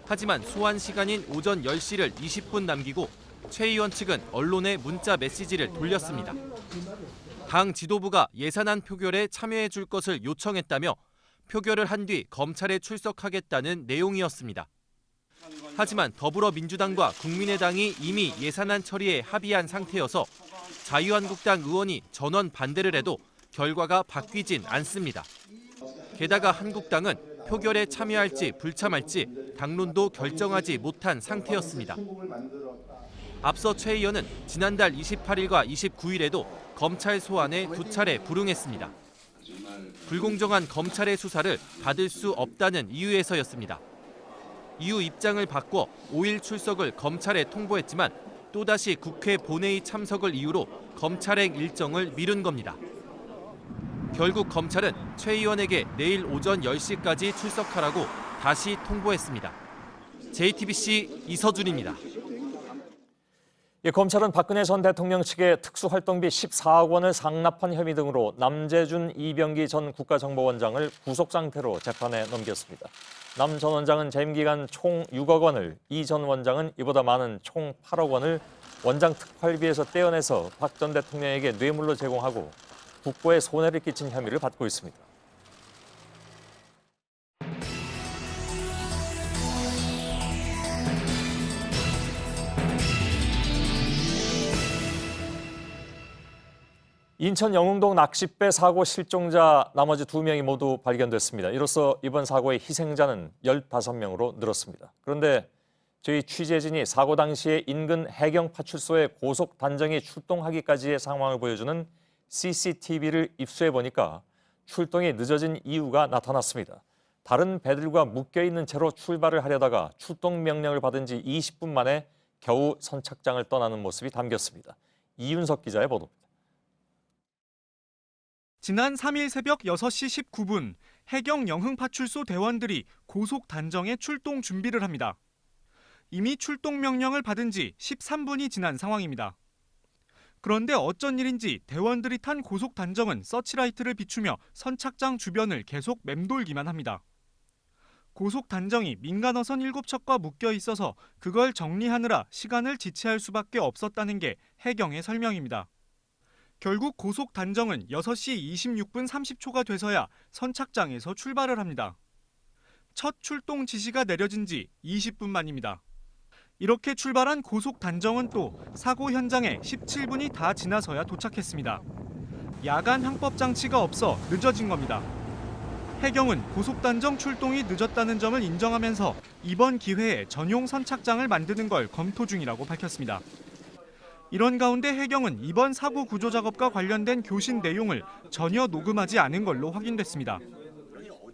하지만 소환 시간인 오전 10시를 20분 남기고 최 의원 측은 언론에 문자 메시지를 돌렸습니다. 당 지도부가 예산안 표결에 참여해 줄 것을 요청했다며 표결을 한 뒤 검찰에 출석하겠다는 내용이었습니다. 하지만 더불어민주당과 국민의당이 이미 예산안 처리에 합의한 상태여서 자유한국당 의원이 전원 반대를 해도 결과가 바뀌진 않습니다. 게다가 한국당은 표결에 참여할지 불참할지 당론도 결정하지 못한 상태였습니다. 앞서 최 의원은 지난달 28일과 29일에도 검찰 소환에 2차례 불응했습니다. 불공정한 검찰의 수사를 받을 수 없다는 이유에서였습니다. 이후 입장을 바꿔 5일 출석을 검찰에 통보했지만 또다시 국회 본회의 참석을 이유로 검찰행 일정을 미룬 겁니다. 결국 검찰은 최 의원에게 내일 오전 10시까지 출석하라고 다시 통보했습니다. JTBC 이서준입니다. 검찰은 박근혜 전 대통령 측의 특수활동비 14억 원을 상납한 혐의 등으로 남재준 이병기 전 국가정보원장을 구속 상태로 재판에 넘겼습니다. 남 전 원장은 재임 기간 총 6억 원을, 이 전 원장은 이보다 많은 총 8억 원을 원장 특활비에서 떼어내서 박 전 대통령에게 뇌물로 제공하고 국고에 손해를 끼친 혐의를 받고 있습니다. 인천 영흥동 낚싯배 사고 실종자 나머지 2명이 모두 발견됐습니다. 이로써 이번 사고의 희생자는 15명으로 늘었습니다. 그런데 저희 취재진이 사고 당시에 인근 해경파출소에 고속 단정이 출동하기까지의 상황을 보여주는 CCTV를 입수해 보니까 출동이 늦어진 이유가 나타났습니다. 다른 배들과 묶여있는 채로 출발을 하려다가 출동 명령을 받은 지 20분 만에 겨우 선착장을 떠나는 모습이 담겼습니다. 이윤석 기자의 보도입니다. 지난 3일 새벽 6시 19분 해경 영흥파출소 대원들이 고속 단정에 출동 준비를 합니다. 이미 출동 명령을 받은 지 13분이 지난 상황입니다. 그런데 어쩐 일인지 대원들이 탄 고속 단정은 서치라이트를 비추며 선착장 주변을 계속 맴돌기만 합니다. 고속 단정이 민간어선 7척과 묶여 있어서 그걸 정리하느라 시간을 지체할 수밖에 없었다는 게 해경의 설명입니다. 결국 고속 단정은 6시 26분 30초가 돼서야 선착장에서 출발을 합니다. 첫 출동 지시가 내려진 지 20분 만입니다. 이렇게 출발한 고속 단정은 또 사고 현장에 17분이 다 지나서야 도착했습니다. 야간 항법 장치가 없어 늦어진 겁니다. 해경은 고속 단정 출동이 늦었다는 점을 인정하면서 이번 기회에 전용 선착장을 만드는 걸 검토 중이라고 밝혔습니다. 이런 가운데 해경은 이번 사고 구조 작업과 관련된 교신 내용을 전혀 녹음하지 않은 걸로 확인됐습니다.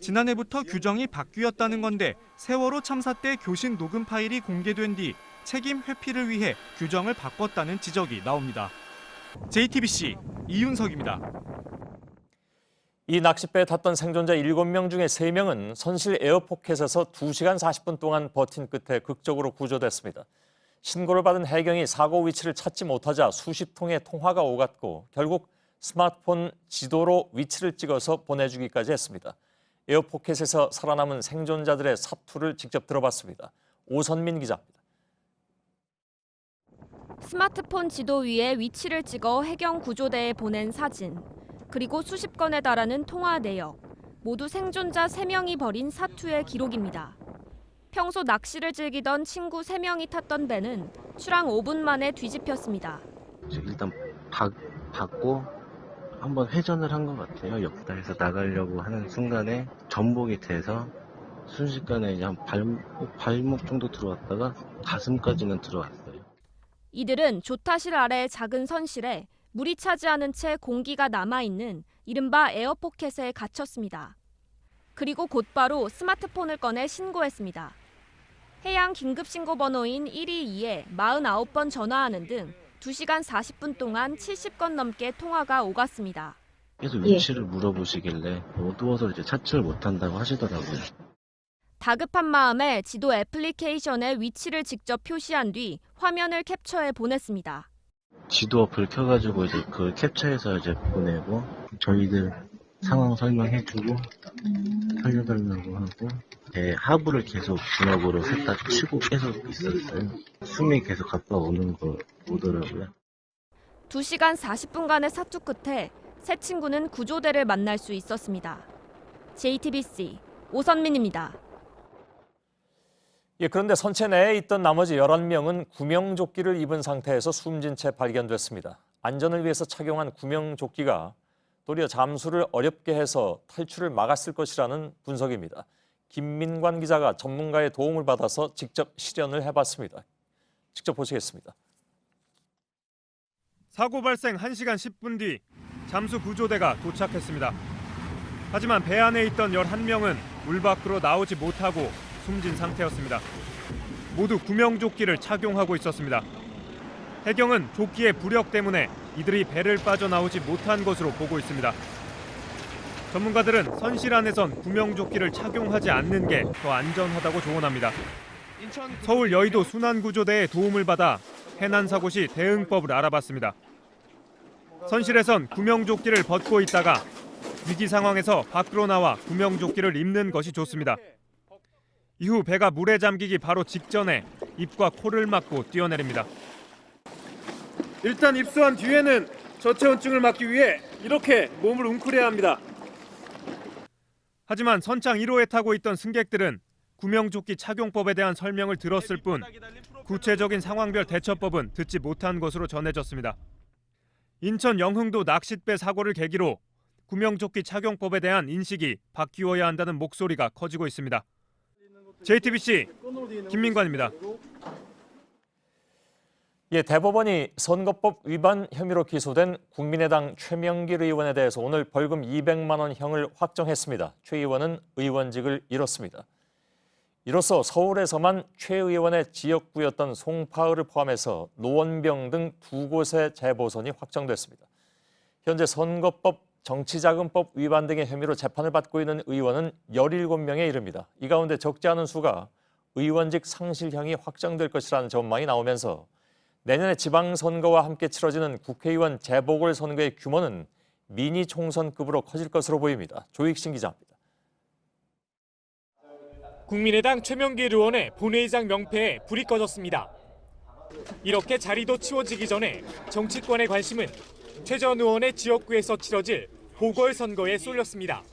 지난해부터 규정이 바뀌었다는 건데 세월호 참사 때 교신 녹음 파일이 공개된 뒤 책임 회피를 위해 규정을 바꿨다는 지적이 나옵니다. JTBC 이윤석입니다. 이 낚싯배에 탔던 생존자 7명 중에 3명은 선실 에어포켓에서 2시간 40분 동안 버틴 끝에 극적으로 구조됐습니다. 신고를 받은 해경이 사고 위치를 찾지 못하자 수십 통의 통화가 오갔고 결국 스마트폰 지도로 위치를 찍어서 보내주기까지 했습니다. 에어포켓에서 살아남은 생존자들의 사투를 직접 들어봤습니다. 오선민 기자입니다. 스마트폰 지도 위에 위치를 찍어 해경 구조대에 보낸 사진, 그리고 수십 건에 달하는 통화 내역, 모두 생존자 3명이 벌인 사투의 기록입니다. 평소 낚시를 즐기던 친구 3명이 탔던 배는 출항 5분 만에 뒤집혔습니다. 일단 받고 한번 회전을 한 것 같아요. 역다해서 나가려고 하는 순간에 전복이 돼서 순식간에 이제 한 발목 정도 들어왔다가 가슴까지는 들어왔어요. 이들은 조타실 아래 작은 선실에 물이 차지 않은 채 공기가 남아있는 이른바 에어포켓에 갇혔습니다. 그리고 곧바로 스마트폰을 꺼내 신고했습니다. 해양 긴급신고 번호인 122에 49번 전화하는 등 2시간 40분 동안 70건 넘게 통화가 오갔습니다. 계속 위치를 물어보시길래 어두워서 이제 찾지를 못한다고 하시더라고요. 다급한 마음에 지도 애플리케이션에 위치를 직접 표시한 뒤 화면을 캡처해 보냈습니다. 지도 어플 켜가지고 이제 그 캡처해서 이제 보내고 저희들 상황 설명해주고 살려달라고 하고 하부를 계속 주먹으로 셋다 치고 계속 있었어요. 숨이 계속 가까워오는 거 오더라고요. 2시간 40분간의 사투 끝에 세 친구는 구조대를 만날 수 있었습니다. JTBC 오선민입니다. 그런데 선체 내에 있던 나머지 11명은 구명조끼를 입은 상태에서 숨진 채 발견됐습니다. 안전을 위해서 착용한 구명조끼가 도리어 잠수를 어렵게 해서 탈출을 막았을 것이라는 분석입니다. 김민관 기자가 전문가의 도움을 받아서 직접 실현을 해봤습니다. 직접 보시겠습니다. 사고 발생 1시간 10분 뒤 잠수 구조대가 도착했습니다. 하지만 배 안에 있던 11명은 물 밖으로 나오지 못하고 숨진 상태였습니다. 모두 구명조끼를 착용하고 있었습니다. 해경은 조끼의 부력 때문에 이들이 배를 빠져나오지 못한 것으로 보고 있습니다. 전문가들은 선실 안에선 구명조끼를 착용하지 않는 게 더 안전하다고 조언합니다. 서울 여의도 순환구조대의 도움을 받아 해난 사고 시 대응법을 알아봤습니다. 선실에선 구명조끼를 벗고 있다가 위기 상황에서 밖으로 나와 구명조끼를 입는 것이 좋습니다. 이후 배가 물에 잠기기 바로 직전에 입과 코를 막고 뛰어내립니다. 일단 입수한 뒤에는 저체온증을 막기 위해 이렇게 몸을 웅크려야 합니다. 하지만 선창 1호에 타고 있던 승객들은 구명조끼 착용법에 대한 설명을 들었을 뿐 구체적인 상황별 대처법은 듣지 못한 것으로 전해졌습니다. 인천 영흥도 낚싯배 사고를 계기로 구명조끼 착용법에 대한 인식이 바뀌어야 한다는 목소리가 커지고 있습니다. JTBC 김민관입니다. 대법원이 선거법 위반 혐의로 기소된 국민의당 최명길 의원에 대해서 오늘 벌금 200만 원 형을 확정했습니다. 최 의원은 의원직을 잃었습니다. 이로써 서울에서만 최 의원의 지역구였던 송파을을 포함해서 노원병 등 2곳의 재보선이 확정됐습니다. 현재 선거법, 정치자금법 위반 등의 혐의로 재판을 받고 있는 의원은 17명에 이릅니다. 이 가운데 적지 않은 수가 의원직 상실형이 확정될 것이라는 전망이 나오면서 내년에 지방선거와 함께 치러지는 국회의원 재보궐선거의 규모는 미니 총선급으로 커질 것으로 보입니다. 조익신 기자입니다. 국민의당 최명길 의원의 본회의장 명패에 불이 꺼졌습니다. 이렇게 자리도 치워지기 전에 정치권의 관심은 최 전 의원의 지역구에서 치러질 보궐선거에 쏠렸습니다.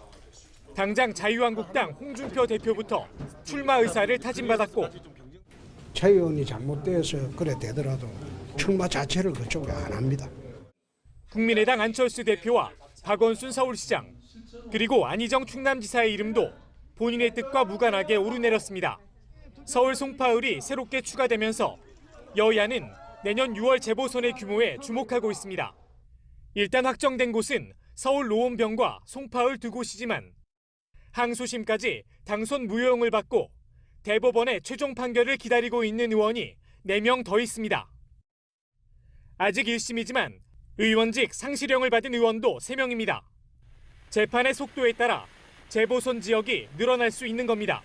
당장 자유한국당 홍준표 대표부터 출마 의사를 타진받았고 최 의원이 잘못돼서 그래 되더라도 출마 자체를 그쪽에 안 합니다. 국민의당 안철수 대표와 박원순 서울시장 그리고 안희정 충남지사의 이름도 본인의 뜻과 무관하게 오르내렸습니다. 서울 송파을이 새롭게 추가되면서 여야는 내년 6월 재보선의 규모에 주목하고 있습니다. 일단 확정된 곳은 서울 노원병과 송파을 2곳이지만 항소심까지 당선 무효형을 받고 대법원의 최종 판결을 기다리고 있는 의원이 4명 더 있습니다. 아직 1심이지만 의원직 상실형을 받은 의원도 3명입니다. 재판의 속도에 따라 재보선 지역이 늘어날 수 있는 겁니다.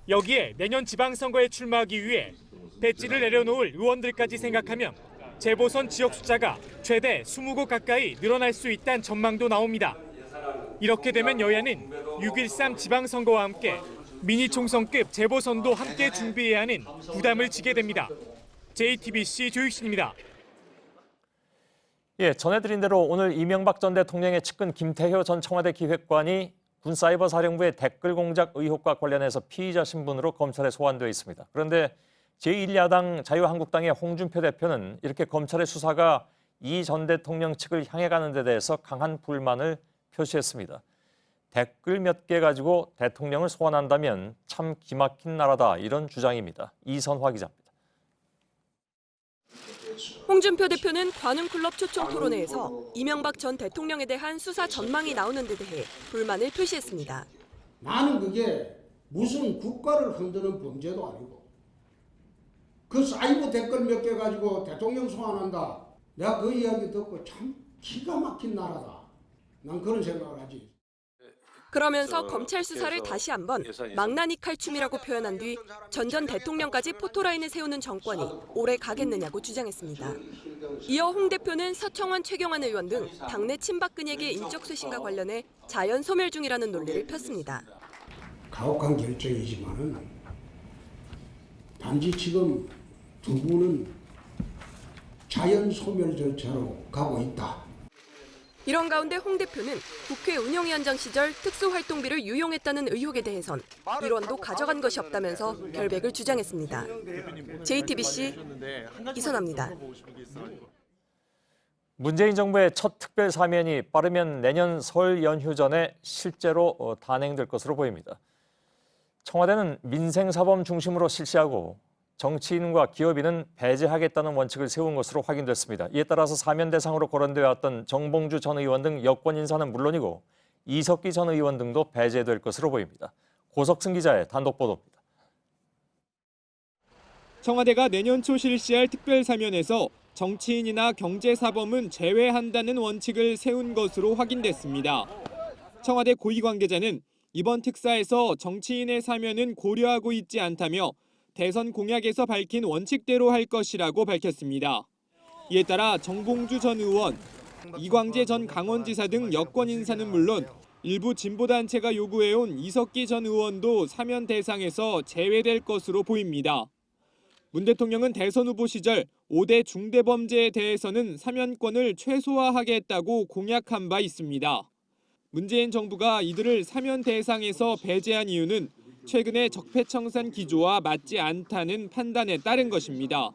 여기에 내년 지방선거에 출마하기 위해 배지를 내려놓을 의원들까지 생각하면 재보선 지역 숫자가 최대 20곳 가까이 늘어날 수 있다는 전망도 나옵니다. 이렇게 되면 여야는 6.13 지방선거와 함께 미니 총선급 재보선도 함께 준비해야 하는 부담을 지게 됩니다. JTBC 조익신입니다. 전해드린 대로 오늘 이명박 전 대통령의 측근 김태효 전 청와대 기획관이 군사이버사령부의 댓글 공작 의혹과 관련해서 피의자 신분으로 검찰에 소환되어 있습니다. 그런데 제1야당 자유한국당의 홍준표 대표는 이렇게 검찰의 수사가 이 전 대통령 측을 향해 가는 데 대해서 강한 불만을 표시했습니다. 댓글 몇 개 가지고 대통령을 소환한다면 참 기막힌 나라다, 이런 주장입니다. 이선화 기자입니다. 홍준표 대표는 관훈클럽 초청 토론회에서 이명박 전 대통령에 대한 수사 전망이 나오는 데 대해 불만을 표시했습니다. 나는 그게 무슨 국가를 흔드는 범죄도 아니고 그 사이버 댓글 몇 개 가지고 대통령 소환한다. 내가 그 이야기 듣고 참 기가 막힌 나라다. 난 그런 생각을 하지. 그러면서 검찰 수사를 다시 한번 망나니 칼춤이라고 표현한 뒤 전 대통령까지 포토라인을 세우는 정권이 오래 가겠느냐고 주장했습니다. 이어 홍 대표는 서청원, 최경환 의원 등 당내 친박근혜계 인적 쇄신과 관련해 자연 소멸 중이라는 논리를 폈습니다. 가혹한 결정이지만은 단지 지금 두 분은 자연 소멸 절차로 가고 있다. 이런 가운데 홍 대표는 국회 운영위원장 시절 특수활동비를 유용했다는 의혹에 대해선 1원도 가져간 것이 없다면서 결백을 주장했습니다. JTBC 이선아입니다. 문재인 정부의 첫 특별 사면이 빠르면 내년 설 연휴 전에 실제로 단행될 것으로 보입니다. 청와대는 민생사범 중심으로 실시하고 정치인과 기업인은 배제하겠다는 원칙을 세운 것으로 확인됐습니다. 이에 따라서 사면 대상으로 거론되어 왔던 정봉주 전 의원 등 여권 인사는 물론이고 이석기 전 의원 등도 배제될 것으로 보입니다. 고석승 기자의 단독 보도입니다. 청와대가 내년 초 실시할 특별사면에서 정치인이나 경제사범은 제외한다는 원칙을 세운 것으로 확인됐습니다. 청와대 고위 관계자는 이번 특사에서 정치인의 사면은 고려하고 있지 않다며 대선 공약에서 밝힌 원칙대로 할 것이라고 밝혔습니다. 이에 따라 정봉주 전 의원, 이광재 전 강원지사 등 여권 인사는 물론 일부 진보단체가 요구해온 이석기 전 의원도 사면 대상에서 제외될 것으로 보입니다. 문 대통령은 대선 후보 시절 5대 중대범죄에 대해서는 사면권을 최소화하겠다고 공약한 바 있습니다. 문재인 정부가 이들을 사면 대상에서 배제한 이유는 최근의 적폐청산 기조와 맞지 않다는 판단에 따른 것입니다.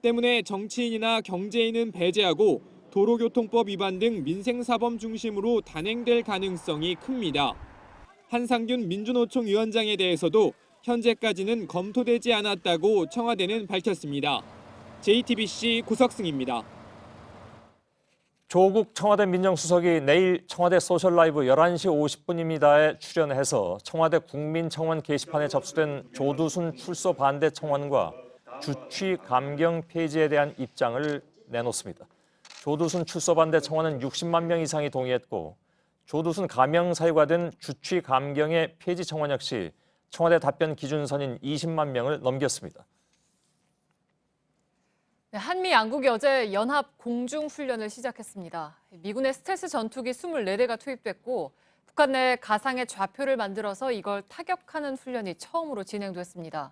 때문에 정치인이나 경제인은 배제하고 도로교통법 위반 등 민생사범 중심으로 단행될 가능성이 큽니다. 한상균 민주노총 위원장에 대해서도 현재까지는 검토되지 않았다고 청와대는 밝혔습니다. JTBC 고석승입니다. 조국 청와대 민정수석이 내일 청와대 소셜라이브 11시 50분입니다에 출연해서 청와대 국민청원 게시판에 접수된 조두순 출소 반대 청원과 주취 감경 폐지에 대한 입장을 내놓습니다. 조두순 출소 반대 청원은 60만 명 이상이 동의했고 조두순 가명 사유가 된 주취 감경의 폐지 청원 역시 청와대 답변 기준선인 20만 명을 넘겼습니다. 한미 양국이 어제 연합 공중훈련을 시작했습니다. 미군의 스텔스 전투기 24대가 투입됐고 북한 내 가상의 좌표를 만들어서 이걸 타격하는 훈련이 처음으로 진행됐습니다.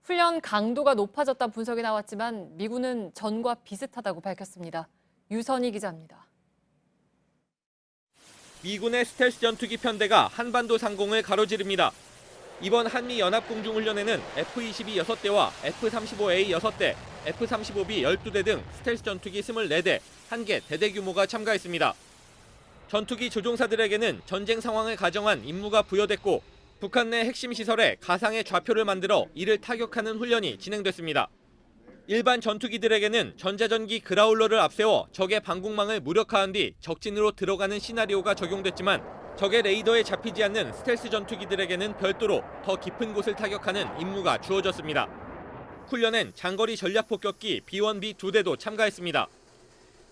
훈련 강도가 높아졌다는 분석이 나왔지만 미군은 전과 비슷하다고 밝혔습니다. 유선희 기자입니다. 미군의 스텔스 전투기 편대가 한반도 상공을 가로지릅니다. 이번 한미 연합공중훈련에는 F-22 6대와 F-35A 6대, F-35B 12대 등 스텔스 전투기 24대, 1개 대대 규모가 참가했습니다. 전투기 조종사들에게는 전쟁 상황을 가정한 임무가 부여됐고 북한 내 핵심 시설에 가상의 좌표를 만들어 이를 타격하는 훈련이 진행됐습니다. 일반 전투기들에게는 전자전기 그라울러를 앞세워 적의 방공망을 무력화한 뒤 적진으로 들어가는 시나리오가 적용됐지만 적의 레이더에 잡히지 않는 스텔스 전투기들에게는 별도로 더 깊은 곳을 타격하는 임무가 주어졌습니다. 훈련엔 장거리 전략폭격기 B-1B 2대도 참가했습니다.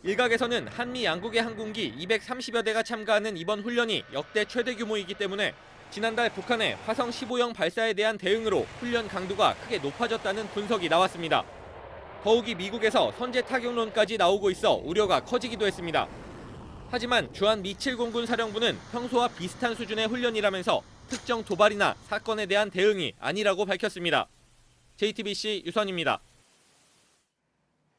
일각에서는 한미 양국의 항공기 230여 대가 참가하는 이번 훈련이 역대 최대 규모이기 때문에 지난달 북한의 화성 15형 발사에 대한 대응으로 훈련 강도가 크게 높아졌다는 분석이 나왔습니다. 더욱이 미국에서 선제 타격론까지 나오고 있어 우려가 커지기도 했습니다. 하지만 주한 미 7공군 사령부는 평소와 비슷한 수준의 훈련이라면서 특정 도발이나 사건에 대한 대응이 아니라고 밝혔습니다. JTBC 유선입니다.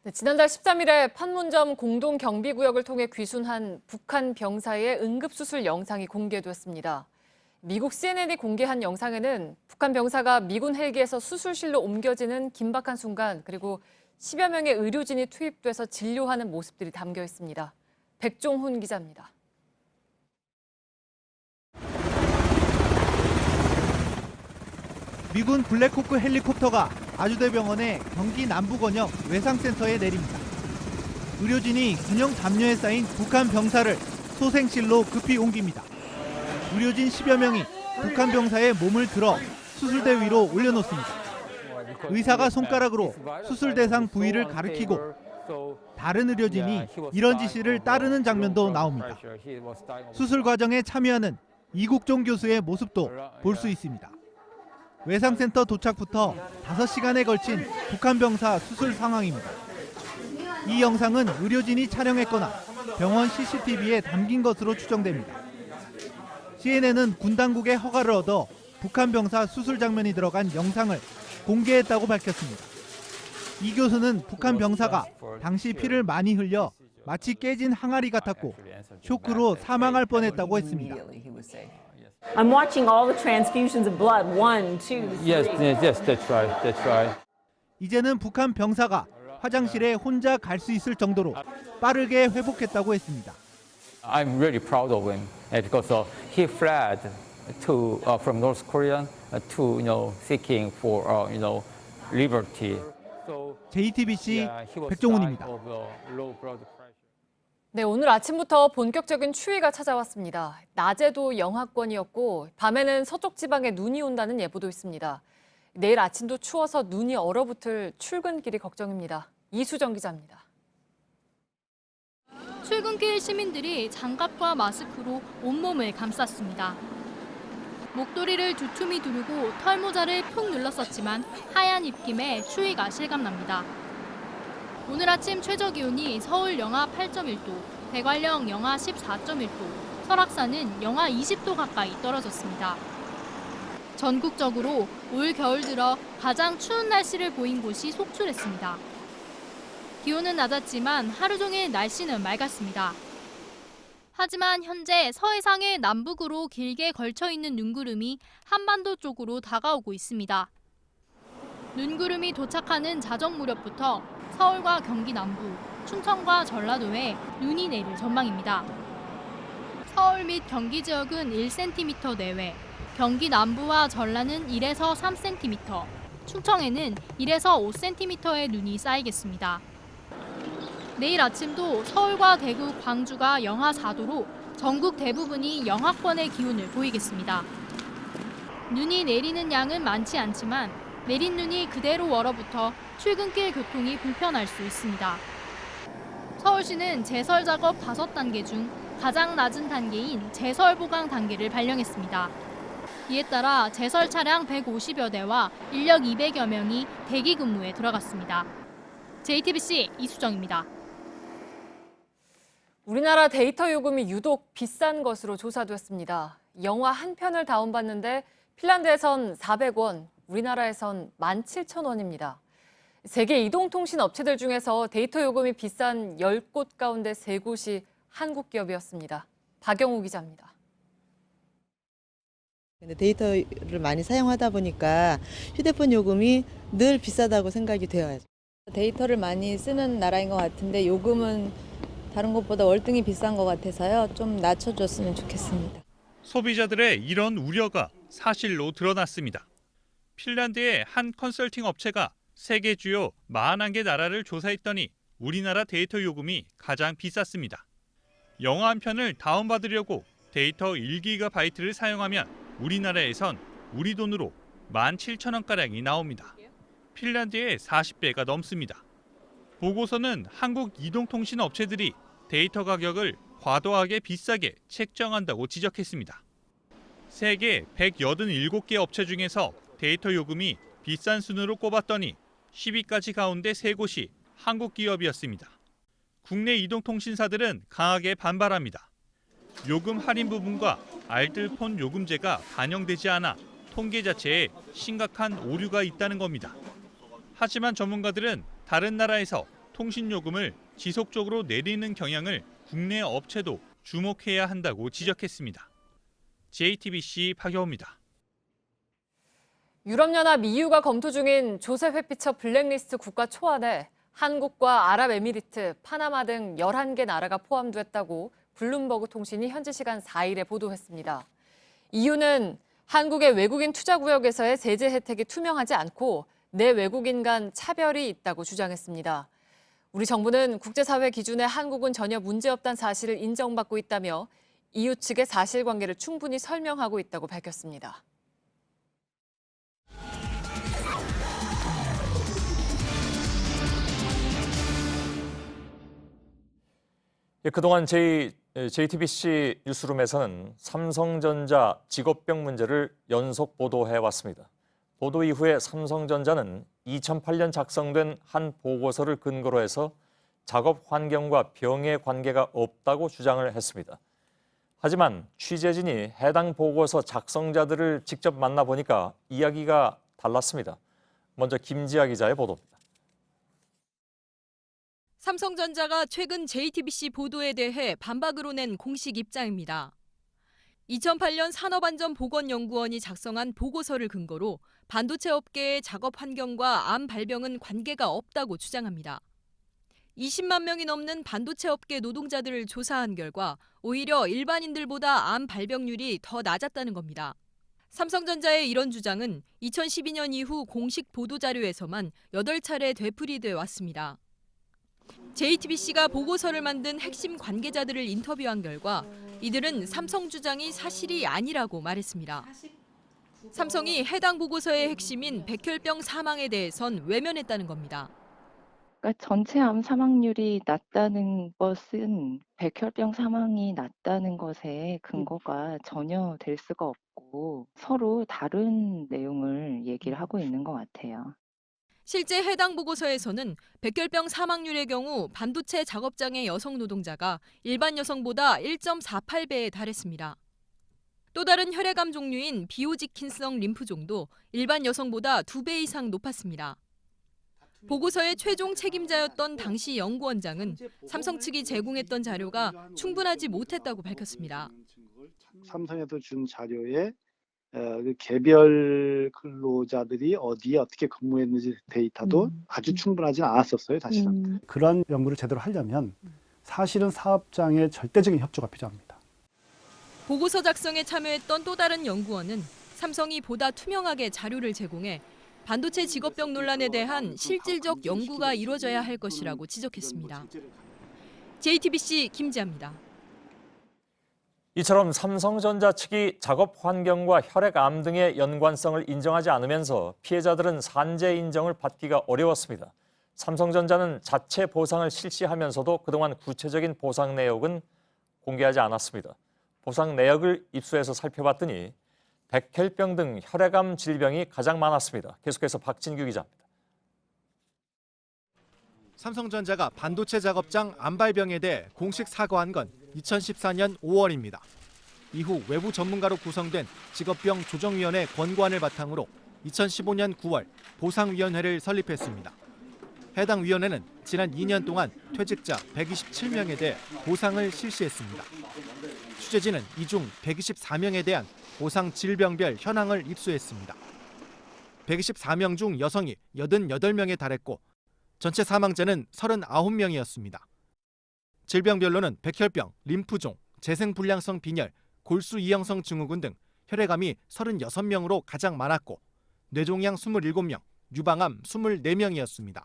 네, 지난달 13일에 판문점 공동경비구역을 통해 귀순한 북한 병사의 응급수술 영상이 공개됐습니다. 미국 CNN이 공개한 영상에는 북한 병사가 미군 헬기에서 수술실로 옮겨지는 긴박한 순간, 그리고 10여 명의 의료진이 투입돼서 진료하는 모습들이 담겨 있습니다. 백종훈 기자입니다. 미군 블랙호크 헬리콥터가 아주대병원의 경기 남부권역 외상센터에 내립니다. 의료진이 군용 담요에 쌓인 북한 병사를 소생실로 급히 옮깁니다. 의료진 10여 명이 북한 병사의 몸을 들어 수술대 위로 올려놓습니다. 의사가 손가락으로 수술 대상 부위를 가리키고 다른 의료진이 이런 지시를 따르는 장면도 나옵니다. 수술 과정에 참여하는 이국종 교수의 모습도 볼 수 있습니다. 외상센터 도착부터 5시간에 걸친 북한 병사 수술 상황입니다. 이 영상은 의료진이 촬영했거나 병원 CCTV에 담긴 것으로 추정됩니다. CNN은 군 당국의 허가를 얻어 북한 병사 수술 장면이 들어간 영상을 공개했다고 밝혔습니다. 이 교수는 북한 병사가 당시 피를 많이 흘려 마치 깨진 항아리 같았고 쇼크로 사망할 뻔했다고 했습니다. I'm watching all the transfusions of blood. 1, 2, 3. Yes, that's right. 이제는 북한 병사가 화장실에 혼자 갈 수 있을 정도로 빠르게 회복했다고 했습니다. I'm really proud of him because he fled from North Korea to seeking for liberty. JTBC 백종훈입니다. 네, 오늘 아침부터 본격적인 추위가 찾아왔습니다. 낮에도 영하권이었고 밤에는 서쪽 지방에 눈이 온다는 예보도 있습니다. 내일 아침도 추워서 눈이 얼어붙을 출근길이 걱정입니다. 이수정 기자입니다. 출근길 시민들이 장갑과 마스크로 온몸을 감쌌습니다. 목도리를 두툼히 두르고 털모자를 푹 눌렀었지만 하얀 입김에 추위가 실감납니다. 오늘 아침 최저기온이 서울 영하 8.1도, 대관령 영하 14.1도, 설악산은 영하 20도 가까이 떨어졌습니다. 전국적으로 올 겨울 들어 가장 추운 날씨를 보인 곳이 속출했습니다. 기온은 낮았지만 하루 종일 날씨는 맑았습니다. 하지만 현재 서해상의 남북으로 길게 걸쳐있는 눈구름이 한반도 쪽으로 다가오고 있습니다. 눈구름이 도착하는 자정 무렵부터 서울과 경기 남부, 충청과 전라도에 눈이 내릴 전망입니다. 서울 및 경기 지역은 1cm 내외, 경기 남부와 전라는 1에서 3cm, 충청에는 1에서 5cm의 눈이 쌓이겠습니다. 내일 아침도 서울과 대구, 광주가 영하 4도로 전국 대부분이 영하권의 기온을 보이겠습니다. 눈이 내리는 양은 많지 않지만 내린 눈이 그대로 얼어붙어 출근길 교통이 불편할 수 있습니다. 서울시는 제설 작업 5단계 중 가장 낮은 단계인 제설 보강 단계를 발령했습니다. 이에 따라 제설 차량 150여 대와 인력 200여 명이 대기 근무에 들어갔습니다. JTBC 이수정입니다. 우리나라 데이터 요금이 유독 비싼 것으로 조사됐습니다. 영화 한 편을 다운받는데 핀란드에선 400원, 우리나라에선 17,000원입니다. 세계 이동통신 업체들 중에서 데이터 요금이 비싼 10곳 가운데 3곳이 한국 기업이었습니다. 박영우 기자입니다. 데이터를 많이 사용하다 보니까 휴대폰 요금이 늘 비싸다고 생각이 되어요. 데이터를 많이 쓰는 나라인 것 같은데 요금은 다른 곳보다 월등히 비싼 것 같아서요. 좀 낮춰줬으면 좋겠습니다. 소비자들의 이런 우려가 사실로 드러났습니다. 핀란드의 한 컨설팅 업체가 세계 주요 41개 나라를 조사했더니 우리나라 데이터 요금이 가장 비쌌습니다. 영화 한 편을 다운받으려고 데이터 1GB를 사용하면 우리나라에선 우리 돈으로 17,000원가량이 나옵니다. 핀란드의 40배가 넘습니다. 보고서는 한국 이동통신 업체들이 데이터 가격을 과도하게 비싸게 책정한다고 지적했습니다. 세계 187개 업체 중에서 데이터 요금이 비싼 순으로 꼽았더니 10위까지 가운데 3곳이 한국 기업이었습니다. 국내 이동통신사들은 강하게 반발합니다. 요금 할인 부분과 알뜰폰 요금제가 반영되지 않아 통계 자체에 심각한 오류가 있다는 겁니다. 하지만 전문가들은 다른 나라에서 통신요금을 지속적으로 내리는 경향을 국내 업체도 주목해야 한다고 지적했습니다. JTBC 박여우입니다. 유럽연합 EU가 검토 중인 조세 회피처 블랙리스트 국가 초안에 한국과 아랍에미리트, 파나마 등 11개 나라가 포함됐다고 블룸버그 통신이 현지 시간 4일에 보도했습니다. EU는 한국의 외국인 투자구역에서의 세제 혜택이 투명하지 않고 내 외국인 간 차별이 있다고 주장했습니다. 우리 정부는 국제사회 기준에 한국은 전혀 문제없다는 사실을 인정받고 있다며 EU 측의 사실관계를 충분히 설명하고 있다고 밝혔습니다. 그동안 JTBC 뉴스룸에서는 삼성전자 직업병 문제를 연속 보도해왔습니다. 보도 이후에 삼성전자는 2008년 작성된 한 보고서를 근거로 해서 작업 환경과 병의 관계가 없다고 주장을 했습니다. 하지만 취재진이 해당 보고서 작성자들을 직접 만나보니까 이야기가 달랐습니다. 먼저 김지아 기자의 보도입니다. 삼성전자가 최근 JTBC 보도에 대해 반박으로 낸 공식 입장입니다. 2008년 산업안전보건연구원이 작성한 보고서를 근거로 반도체 업계의 작업 환경과 암 발병은 관계가 없다고 주장합니다. 20만 명이 넘는 반도체 업계 노동자들을 조사한 결과 오히려 일반인들보다 암 발병률이 더 낮았다는 겁니다. 삼성전자의 이런 주장은 2012년 이후 공식 보도자료에서만 8차례 되풀이돼 왔습니다. JTBC가 보고서를 만든 핵심 관계자들을 인터뷰한 결과 이들은 삼성 주장이 사실이 아니라고 말했습니다. 삼성이 해당 보고서의 핵심인 백혈병 사망에 대해선 외면했다는 겁니다. 그러니까 전체 암 사망률이 낮다는 것은 백혈병 사망이 낮다는 것에 근거가 전혀 될 수가 없고 서로 다른 내용을 얘기를 하고 있는 것 같아요. 실제 해당 보고서에서는 백혈병 사망률의 경우 반도체 작업장의 여성 노동자가 일반 여성보다 1.48배에 달했습니다. 또 다른 혈액암 종류인 비호지킨성 림프종도 일반 여성보다 2배 이상 높았습니다. 보고서의 최종 책임자였던 당시 연구원장은 삼성 측이 제공했던 자료가 충분하지 못했다고 밝혔습니다. 삼성에서 준 자료에 개별 근로자들이 어디에 어떻게 근무했는지 데이터도 아주 충분하지 않았었어요, 사실은. 그런 연구를 제대로 하려면 사실은 사업장의 절대적인 협조가 필요합니다. 보고서 작성에 참여했던 또 다른 연구원은 삼성이 보다 투명하게 자료를 제공해 반도체 직업병 논란에 대한 실질적 연구가 이루어져야 할 것이라고 지적했습니다. JTBC 김지아입니다. 이처럼 삼성전자 측이 작업 환경과 혈액암 등의 연관성을 인정하지 않으면서 피해자들은 산재 인정을 받기가 어려웠습니다. 삼성전자는 자체 보상을 실시하면서도 그동안 구체적인 보상 내역은 공개하지 않았습니다. 보상 내역을 입수해서 살펴봤더니 백혈병 등 혈액암 질병이 가장 많았습니다. 계속해서 박진규 기자입니다. 삼성전자가 반도체 작업장 암 발병에 대해 공식 사과한 건 2014년 5월입니다. 이후 외부 전문가로 구성된 직업병 조정위원회 권고안을 바탕으로 2015년 9월 보상위원회를 설립했습니다. 해당 위원회는 지난 2년 동안 퇴직자 127명에 대해 보상을 실시했습니다. 취재진은 이 중 124명에 대한 보상 질병별 현황을 입수했습니다. 124명 중 여성이 88명에 달했고 전체 사망자는 39명이었습니다. 질병별로는 백혈병, 림프종, 재생불량성 빈혈, 골수 이형성 증후군 등 혈액암이 36명으로 가장 많았고 뇌종양 27명, 유방암 24명이었습니다.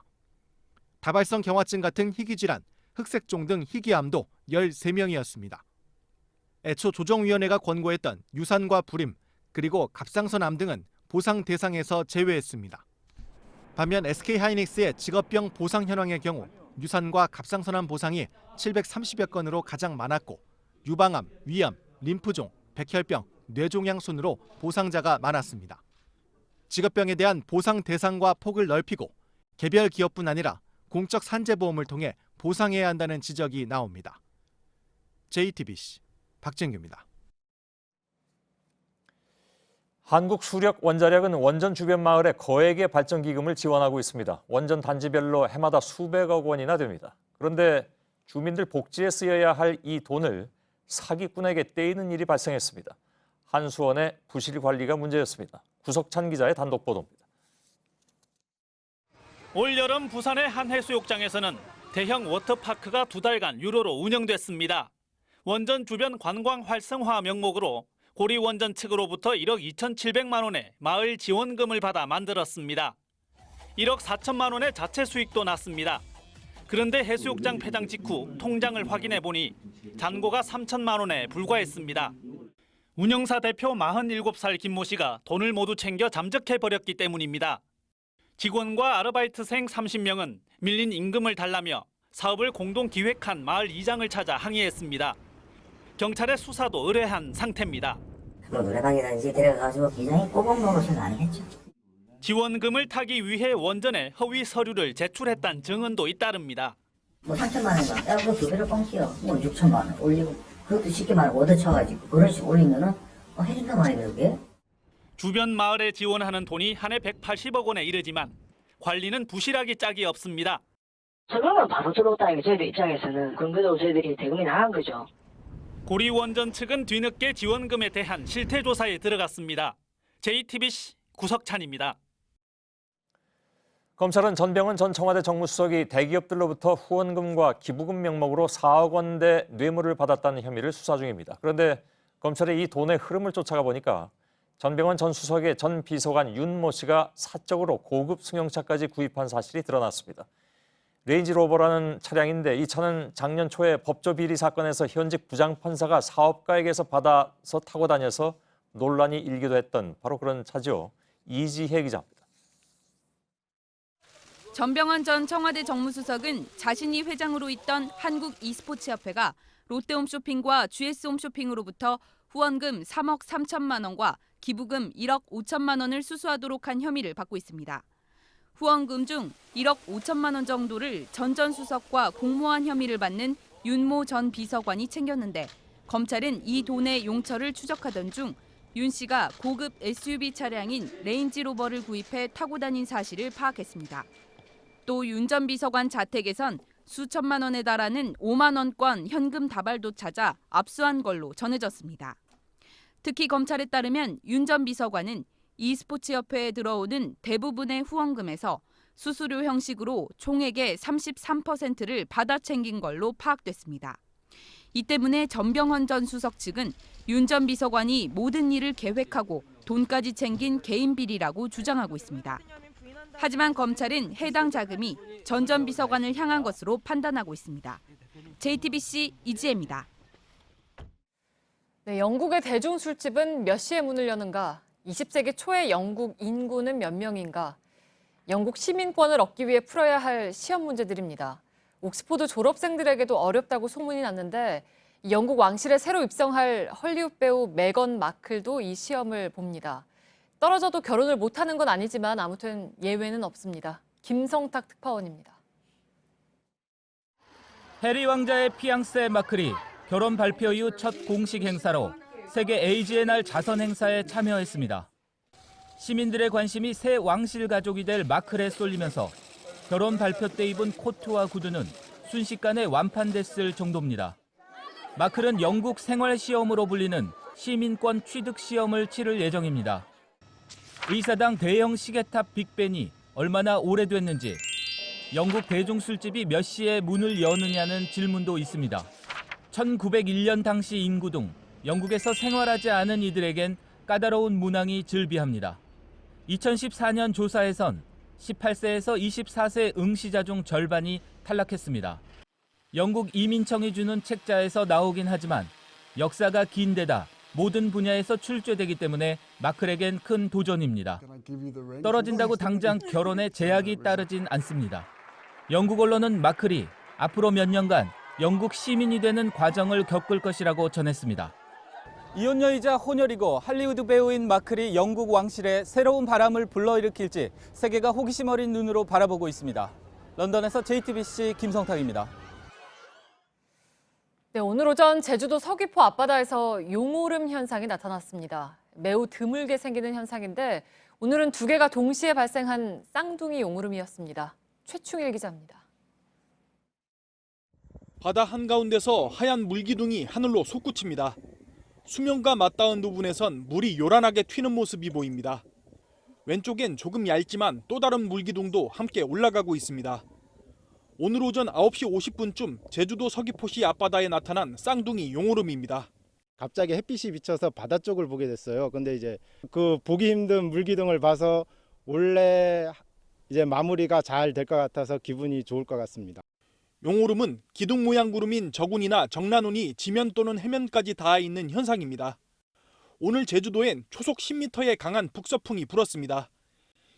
다발성 경화증 같은 희귀질환, 흑색종 등 희귀암도 13명이었습니다. 애초 조정위원회가 권고했던 유산과 불임, 그리고 갑상선암 등은 보상 대상에서 제외했습니다. 반면 SK하이닉스의 직업병 보상 현황의 경우 유산과 갑상선암 보상이 730여 건으로 가장 많았고 유방암, 위암, 림프종, 백혈병, 뇌종양 순으로 보상자가 많았습니다. 직업병에 대한 보상 대상과 폭을 넓히고 개별 기업뿐 아니라 공적 산재보험을 통해 보상해야 한다는 지적이 나옵니다. JTBC 박진규입니다. 한국수력원자력은 원전 주변 마을에 거액의 발전기금을 지원하고 있습니다. 원전 단지별로 해마다 수백억 원이나 됩니다. 그런데 주민들 복지에 쓰여야 할 이 돈을 사기꾼에게 떼이는 일이 발생했습니다. 한수원의 부실 관리가 문제였습니다. 구석찬 기자의 단독 보도입니다. 올여름 부산의 한 해수욕장에서는 대형 워터파크가 2달간 유료로 운영됐습니다. 원전 주변 관광 활성화 명목으로 고리 원전 측으로부터 1억 2,700만 원의 마을 지원금을 받아 만들었습니다. 1억 4천만 원의 자체 수익도 났습니다. 그런데 해수욕장 폐장 직후 통장을 확인해 보니 잔고가 3천만 원에 불과했습니다. 운영사 대표 47살 김모 씨가 돈을 모두 챙겨 잠적해버렸기 때문입니다. 직원과 아르바이트생 30명은 밀린 임금을 달라며 사업을 공동 기획한 마을 이장을 찾아 항의했습니다. 경찰의 수사도 의뢰한 상태입니다. 노래방이라든지 데려가가지고 이장이 꼬박 먹으시면 아니겠죠. 지원금을 타기 위해 원전에 허위 서류를 제출했다는 증언도 잇따릅니다. 3천만 원인가? 야, 그거 2배를 뻥치요. 6천만 원 올리고 그것도 쉽게 말하면 얻어쳐가지고 그렇게 올리면은 해준단 말이에요, 그게. 주변 마을에 지원하는 돈이 한 해 180억 원에 이르지만 관리는 부실하기 짝이 없습니다. 저거는 바로 들어왔다는 게 저희들 입장에서는 그럼에도 저희들이 대금이 나간 거죠. 고리 원전 측은 뒤늦게 지원금에 대한 실태 조사에 들어갔습니다. JTBC 구석찬입니다. 검찰은 전병헌 전 청와대 정무수석이 대기업들로부터 후원금과 기부금 명목으로 4억 원대 뇌물을 받았다는 혐의를 수사 중입니다. 그런데 검찰이 이 돈의 흐름을 쫓아가 보니까 전병헌 전 수석의 전 비서관 윤모 씨가 사적으로 고급 승용차까지 구입한 사실이 드러났습니다. 레인지로버라는 차량인데 이 차는 작년 초에 법조 비리 사건에서 현직 부장판사가 사업가에게서 받아서 타고 다녀서 논란이 일기도 했던 바로 그런 차죠. 이지혜 기자입니다. 전병헌 전 청와대 정무수석은 자신이 회장으로 있던 한국e스포츠협회가 롯데홈쇼핑과 GS홈쇼핑으로부터 후원금 3억 3천만 원과 기부금 1억 5천만 원을 수수하도록 한 혐의를 받고 있습니다. 후원금 중 1억 5천만 원 정도를 전 수석과 공모한 혐의를 받는 윤모 전 비서관이 챙겼는데 검찰은 이 돈의 용처를 추적하던 중 윤 씨가 고급 SUV 차량인 레인지로버를 구입해 타고 다닌 사실을 파악했습니다. 또 윤 전 비서관 자택에선 수천만 원에 달하는 5만 원권 현금 다발도 찾아 압수한 걸로 전해졌습니다. 특히 검찰에 따르면 윤 전 비서관은 e스포츠협회에 들어오는 대부분의 후원금에서 수수료 형식으로 총액의 33%를 받아 챙긴 걸로 파악됐습니다. 이 때문에 전병헌 전 수석 측은 윤 전 비서관이 모든 일을 계획하고 돈까지 챙긴 개인 비리라고 주장하고 있습니다. 하지만 검찰은 해당 자금이 전 비서관을 향한 것으로 판단하고 있습니다. JTBC 이지혜입니다. 네, 영국의 대중 술집은 몇 시에 문을 여는가? 20세기 초의 영국 인구는 몇 명인가? 영국 시민권을 얻기 위해 풀어야 할 시험 문제들입니다. 옥스포드 졸업생들에게도 어렵다고 소문이 났는데 영국 왕실에 새로 입성할 헐리우드 배우 메건 마클도 이 시험을 봅니다. 떨어져도 결혼을 못하는 건 아니지만 아무튼 예외는 없습니다. 김성탁 특파원입니다. 해리 왕자의 피앙세 마클이 결혼 발표 이후 첫 공식 행사로 세계 에이즈의 날 자선 행사에 참여했습니다. 시민들의 관심이 새 왕실 가족이 될 마클에 쏠리면서 결혼 발표 때 입은 코트와 구두는 순식간에 완판됐을 정도입니다. 마클은 영국 생활시험으로 불리는 시민권 취득 시험을 치를 예정입니다. 의사당 대형 시계탑 빅벤이 얼마나 오래됐는지, 영국 대중술집이 몇 시에 문을 여느냐는 질문도 있습니다. 1901년 당시 인구 중 영국에서 생활하지 않은 이들에겐 까다로운 문항이 즐비합니다. 2014년 조사에선 18세에서 24세 응시자 중 절반이 탈락했습니다. 영국 이민청이 주는 책자에서 나오긴 하지만 역사가 긴 데다 모든 분야에서 출제되기 때문에 마클에겐 큰 도전입니다. 떨어진다고 당장 결혼에 제약이 따르진 않습니다. 영국 언론은 마클이 앞으로 몇 년간 영국 시민이 되는 과정을 겪을 것이라고 전했습니다. 이혼녀이자 혼혈이고 할리우드 배우인 마클이 영국 왕실에 새로운 바람을 불러일으킬지 세계가 호기심 어린 눈으로 바라보고 있습니다. 런던에서 JTBC 김성탁입니다. 네, 오늘 오전 제주도 서귀포 앞바다에서 용오름 현상이 나타났습니다. 매우 드물게 생기는 현상인데 오늘은 2개가 동시에 발생한 쌍둥이 용오름이었습니다. 최충일 기자입니다. 바다 한가운데서 하얀 물기둥이 하늘로 솟구칩니다. 수면과 맞닿은 부분에선 물이 요란하게 튀는 모습이 보입니다. 왼쪽엔 조금 얇지만 또 다른 물기둥도 함께 올라가고 있습니다. 오늘 오전 9시 50분쯤 제주도 서귀포시 앞바다에 나타난 쌍둥이 용오름입니다. 갑자기 햇빛이 비쳐서 바다 쪽을 보게 됐어요. 근데 이제 그 보기 힘든 물기둥을 봐서 원래 이제 마무리가 잘 될 것 같아서 기분이 좋을 것 같습니다. 용오름은 기둥 모양 구름인 저군이나 정란운이 지면 또는 해면까지 닿아 있는 현상입니다. 오늘 제주도엔 초속 10m의 강한 북서풍이 불었습니다.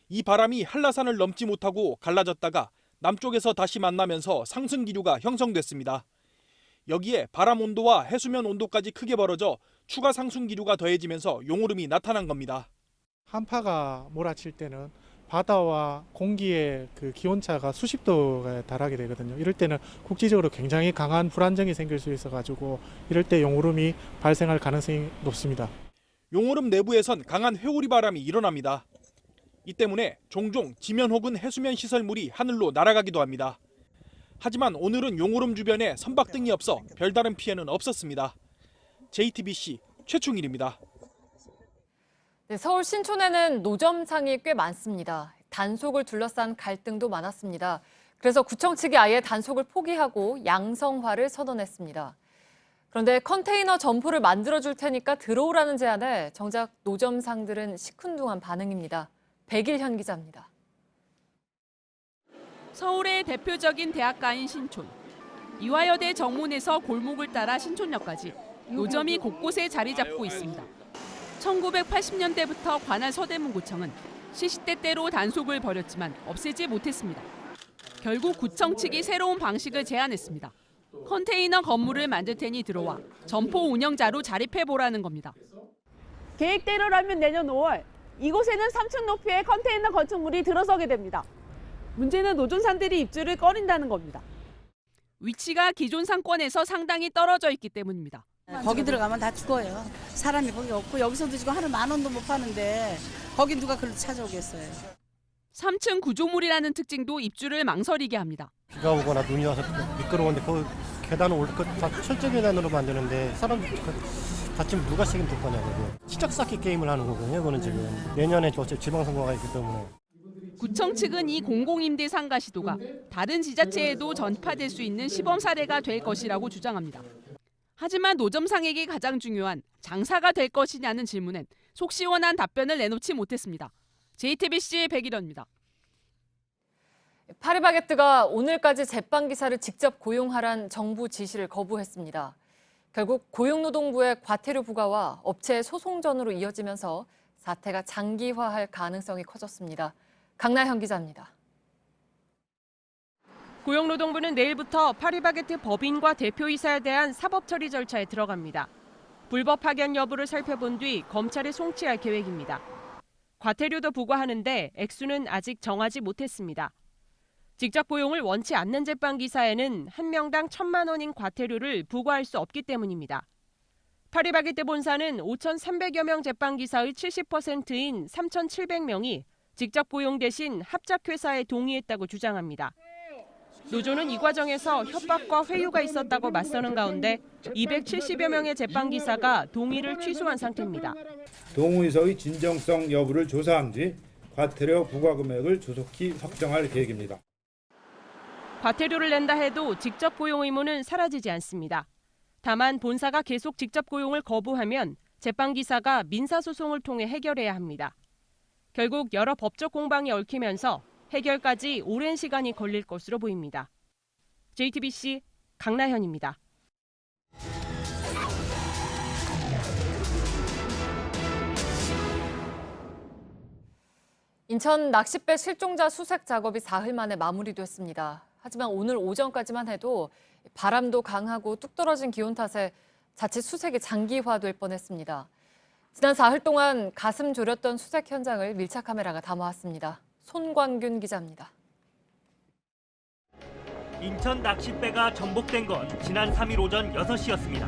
이 바람이 한라산을 넘지 못하고 갈라졌다가 남쪽에서 다시 만나면서 상승 기류가 형성됐습니다. 여기에 바람 온도와 해수면 온도까지 크게 벌어져 추가 상승 기류가 더해지면서 용오름이 나타난 겁니다. 한파가 몰아칠 때는 바다와 공기의 그 기온차가 수십 도에 달하게 되거든요. 이럴 때는 국지적으로 굉장히 강한 불안정이 생길 수 있어가지고 이럴 때 용오름이 발생할 가능성이 높습니다. 용오름 내부에선 강한 회오리 바람이 일어납니다. 이 때문에 종종 지면 혹은 해수면 시설물이 하늘로 날아가기도 합니다. 하지만 오늘은 용오름 주변에 선박등이 없어 별다른 피해는 없었습니다. JTBC 최충일입니다. 네, 서울 신촌에는 노점상이 꽤 많습니다. 단속을 둘러싼 갈등도 많았습니다. 그래서 구청 측이 아예 단속을 포기하고 양성화를 선언했습니다. 그런데 컨테이너 점포를 만들어줄 테니까 들어오라는 제안에 정작 노점상들은 시큰둥한 반응입니다. 백일현 기자입니다. 서울의 대표적인 대학가인 신촌. 이화여대 정문에서 골목을 따라 신촌역까지 노점이 곳곳에 자리 잡고 있습니다. 1980년대부터 관할 서대문구청은 시시때때로 단속을 벌였지만 없애지 못했습니다. 결국 구청 측이 새로운 방식을 제안했습니다. 컨테이너 건물을 만들 테니 들어와 점포 운영자로 자립해보라는 겁니다. 계획대로라면 내년 5월 이곳에는 3층 높이의 컨테이너 건축물이 들어서게 됩니다. 문제는 노점상들이 입주를 꺼린다는 겁니다. 위치가 기존 상권에서 상당히 떨어져 있기 때문입니다. 거기 들어가면 다 죽어요. 사람이 거기 없고 여기서도 지금 하루 10,000원도 못 파는데 거기 누가 그걸 찾아오겠어요. 3층 구조물이라는 특징도 입주를 망설이게 합니다. 비가 오거나 눈이 와서 미끄러운데 그 계단을 다 철제 계단으로 만드는데 사람들 다치면 누가 책임질 거냐고요. 시작 쌓기 게임을 하는 거거든요. 그거는 지금 내년에 어차피 지방선거가 있기 때문에. 구청 측은 이 공공임대 상가 시도가 다른 지자체에도 전파될 수 있는 시범 사례가 될 것이라고 주장합니다. 하지만 노점상에게 가장 중요한 장사가 될 것이냐는 질문엔 속 시원한 답변을 내놓지 못했습니다. JTBC 백일현입니다. 파리바게뜨가 오늘까지 제빵기사를 직접 고용하란 정부 지시를 거부했습니다. 결국 고용노동부의 과태료 부과와 업체의 소송전으로 이어지면서 사태가 장기화할 가능성이 커졌습니다. 강나현 기자입니다. 고용노동부는 내일부터 파리바게뜨 법인과 대표이사에 대한 사법처리 절차에 들어갑니다. 불법 파견 여부를 살펴본 뒤 검찰에 송치할 계획입니다. 과태료도 부과하는데 액수는 아직 정하지 못했습니다. 직접 고용을 원치 않는 제빵기사에는 한 명당 1,000만 원인 과태료를 부과할 수 없기 때문입니다. 파리바게뜨 본사는 5,300여 명 제빵기사의 70%인 3,700명이 직접 고용 대신 합작회사에 동의했다고 주장합니다. 노조는 이 과정에서 협박과 회유가 있었다고 맞서는 가운데 270여 명의 제빵기사가 동의를 취소한 상태입니다. 동의서의 진정성 여부를 조사한 뒤 과태료 부과 금액을 조속히 확정할 계획입니다. 과태료를 낸다 해도 직접 고용 의무는 사라지지 않습니다. 다만 본사가 계속 직접 고용을 거부하면 제빵기사가 민사소송을 통해 해결해야 합니다. 결국 여러 법적 공방이 얽히면서 해결까지 오랜 시간이 걸릴 것으로 보입니다. JTBC 강나현입니다. 인천 낚싯배 실종자 수색 작업이 사흘 만에 마무리됐습니다. 하지만 오늘 오전까지만 해도 바람도 강하고 뚝 떨어진 기온 탓에 자칫 수색이 장기화될 뻔했습니다. 지난 사흘 동안 가슴 졸였던 수색 현장을 밀착 카메라가 담아왔습니다. 손광균 기자입니다. 인천 낚싯배가 전복된 건 지난 3일 오전 6시였습니다.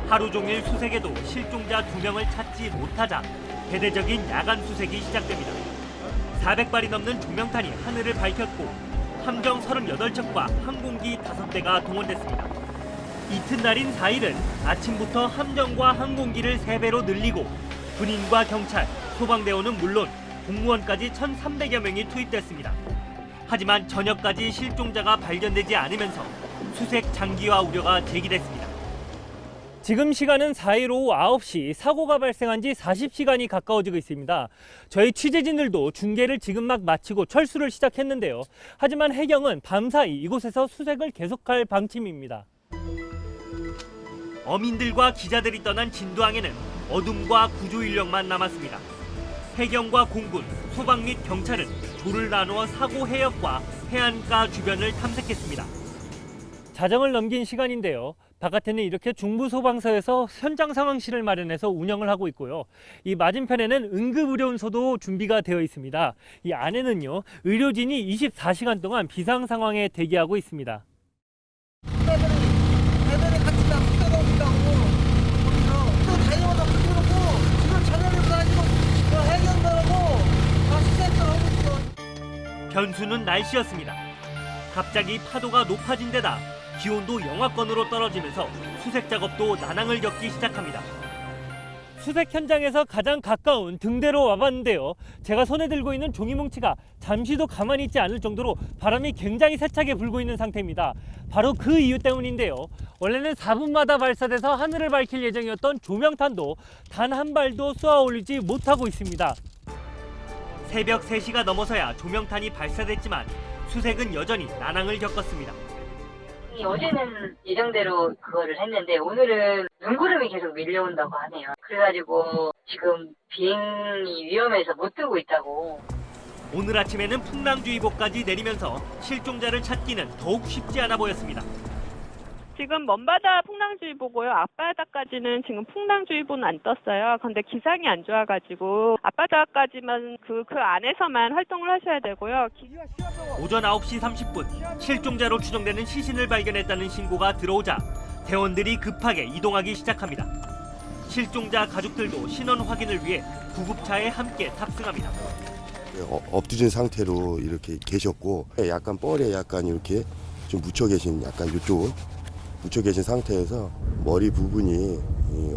하루 종일 수색에도 실종자 2명을 찾지 못하자 대대적인 야간 수색이 시작됩니다. 400발이 넘는 조명탄이 하늘을 밝혔고 함정 38척과 항공기 5대가 동원됐습니다. 이튿날인 4일은 아침부터 함정과 항공기를 3배로 늘리고 군인과 경찰, 소방대원은 물론 공무원까지 1,300여 명이 투입됐습니다. 하지만 저녁까지 실종자가 발견되지 않으면서 수색 장기화 우려가 제기됐습니다. 지금 시간은 4일 오후 9시, 사고가 발생한 지 40시간이 가까워지고 있습니다. 저희 취재진들도 중계를 지금 막 마치고 철수를 시작했는데요. 하지만 해경은 밤사이 이곳에서 수색을 계속할 방침입니다. 어민들과 기자들이 떠난 진도항에는 어둠과 구조 인력만 남았습니다. 해경과 공군, 소방 및 경찰은 조를 나누어 사고 해역과 해안가 주변을 탐색했습니다. 자정을 넘긴 시간인데요. 바깥에는 이렇게 중부소방서에서 현장 상황실을 마련해서 운영을 하고 있고요. 이 맞은편에는 응급의료원소도 준비가 되어 있습니다. 이 안에는요, 의료진이 24시간 동안 비상 상황에 대기하고 있습니다. 애들이 같이 다 붙어놓는다고 거기서 또 다이어도 붙여놓고 지금 저녁에도 아니고 해경들하고 다 수색들 하고 있어. 변수는 날씨였습니다. 갑자기 파도가 높아진 데다 기온도 영하권으로 떨어지면서 수색 작업도 난항을 겪기 시작합니다. 수색 현장에서 가장 가까운 등대로 와봤는데요. 제가 손에 들고 있는 종이 뭉치가 잠시도 가만히 있지 않을 정도로 바람이 굉장히 세차게 불고 있는 상태입니다. 바로 그 이유 때문인데요. 원래는 4분마다 발사돼서 하늘을 밝힐 예정이었던 조명탄도 단 한 발도 쏘아 올리지 못하고 있습니다. 새벽 3시가 넘어서야 조명탄이 발사됐지만 수색은 여전히 난항을 겪었습니다. 어제는 예정대로 그거를 했는데 오늘은 눈구름이 계속 밀려온다고 하네요. 그래가지고 지금 비행이 위험해서 못 뜨고 있다고. 오늘 아침에는 풍랑주의보까지 내리면서 실종자를 찾기는 더욱 쉽지 않아 보였습니다. 지금 먼바다 풍랑주의보고요. 앞바다까지는 지금 풍랑주의보는 안 떴어요. 그런데 기상이 안 좋아가지고 앞바다까지만 그 안에서만 활동을 하셔야 되고요. 오전 9시 30분 실종자로 추정되는 시신을 발견했다는 신고가 들어오자 대원들이 급하게 이동하기 시작합니다. 실종자 가족들도 신원 확인을 위해 구급차에 함께 탑승합니다. 엎드진 상태로 이렇게 계셨고 약간 뻘에 약간 이렇게 좀 묻혀 계신 약간 이쪽은 묻혀 계신 상태에서 머리 부분이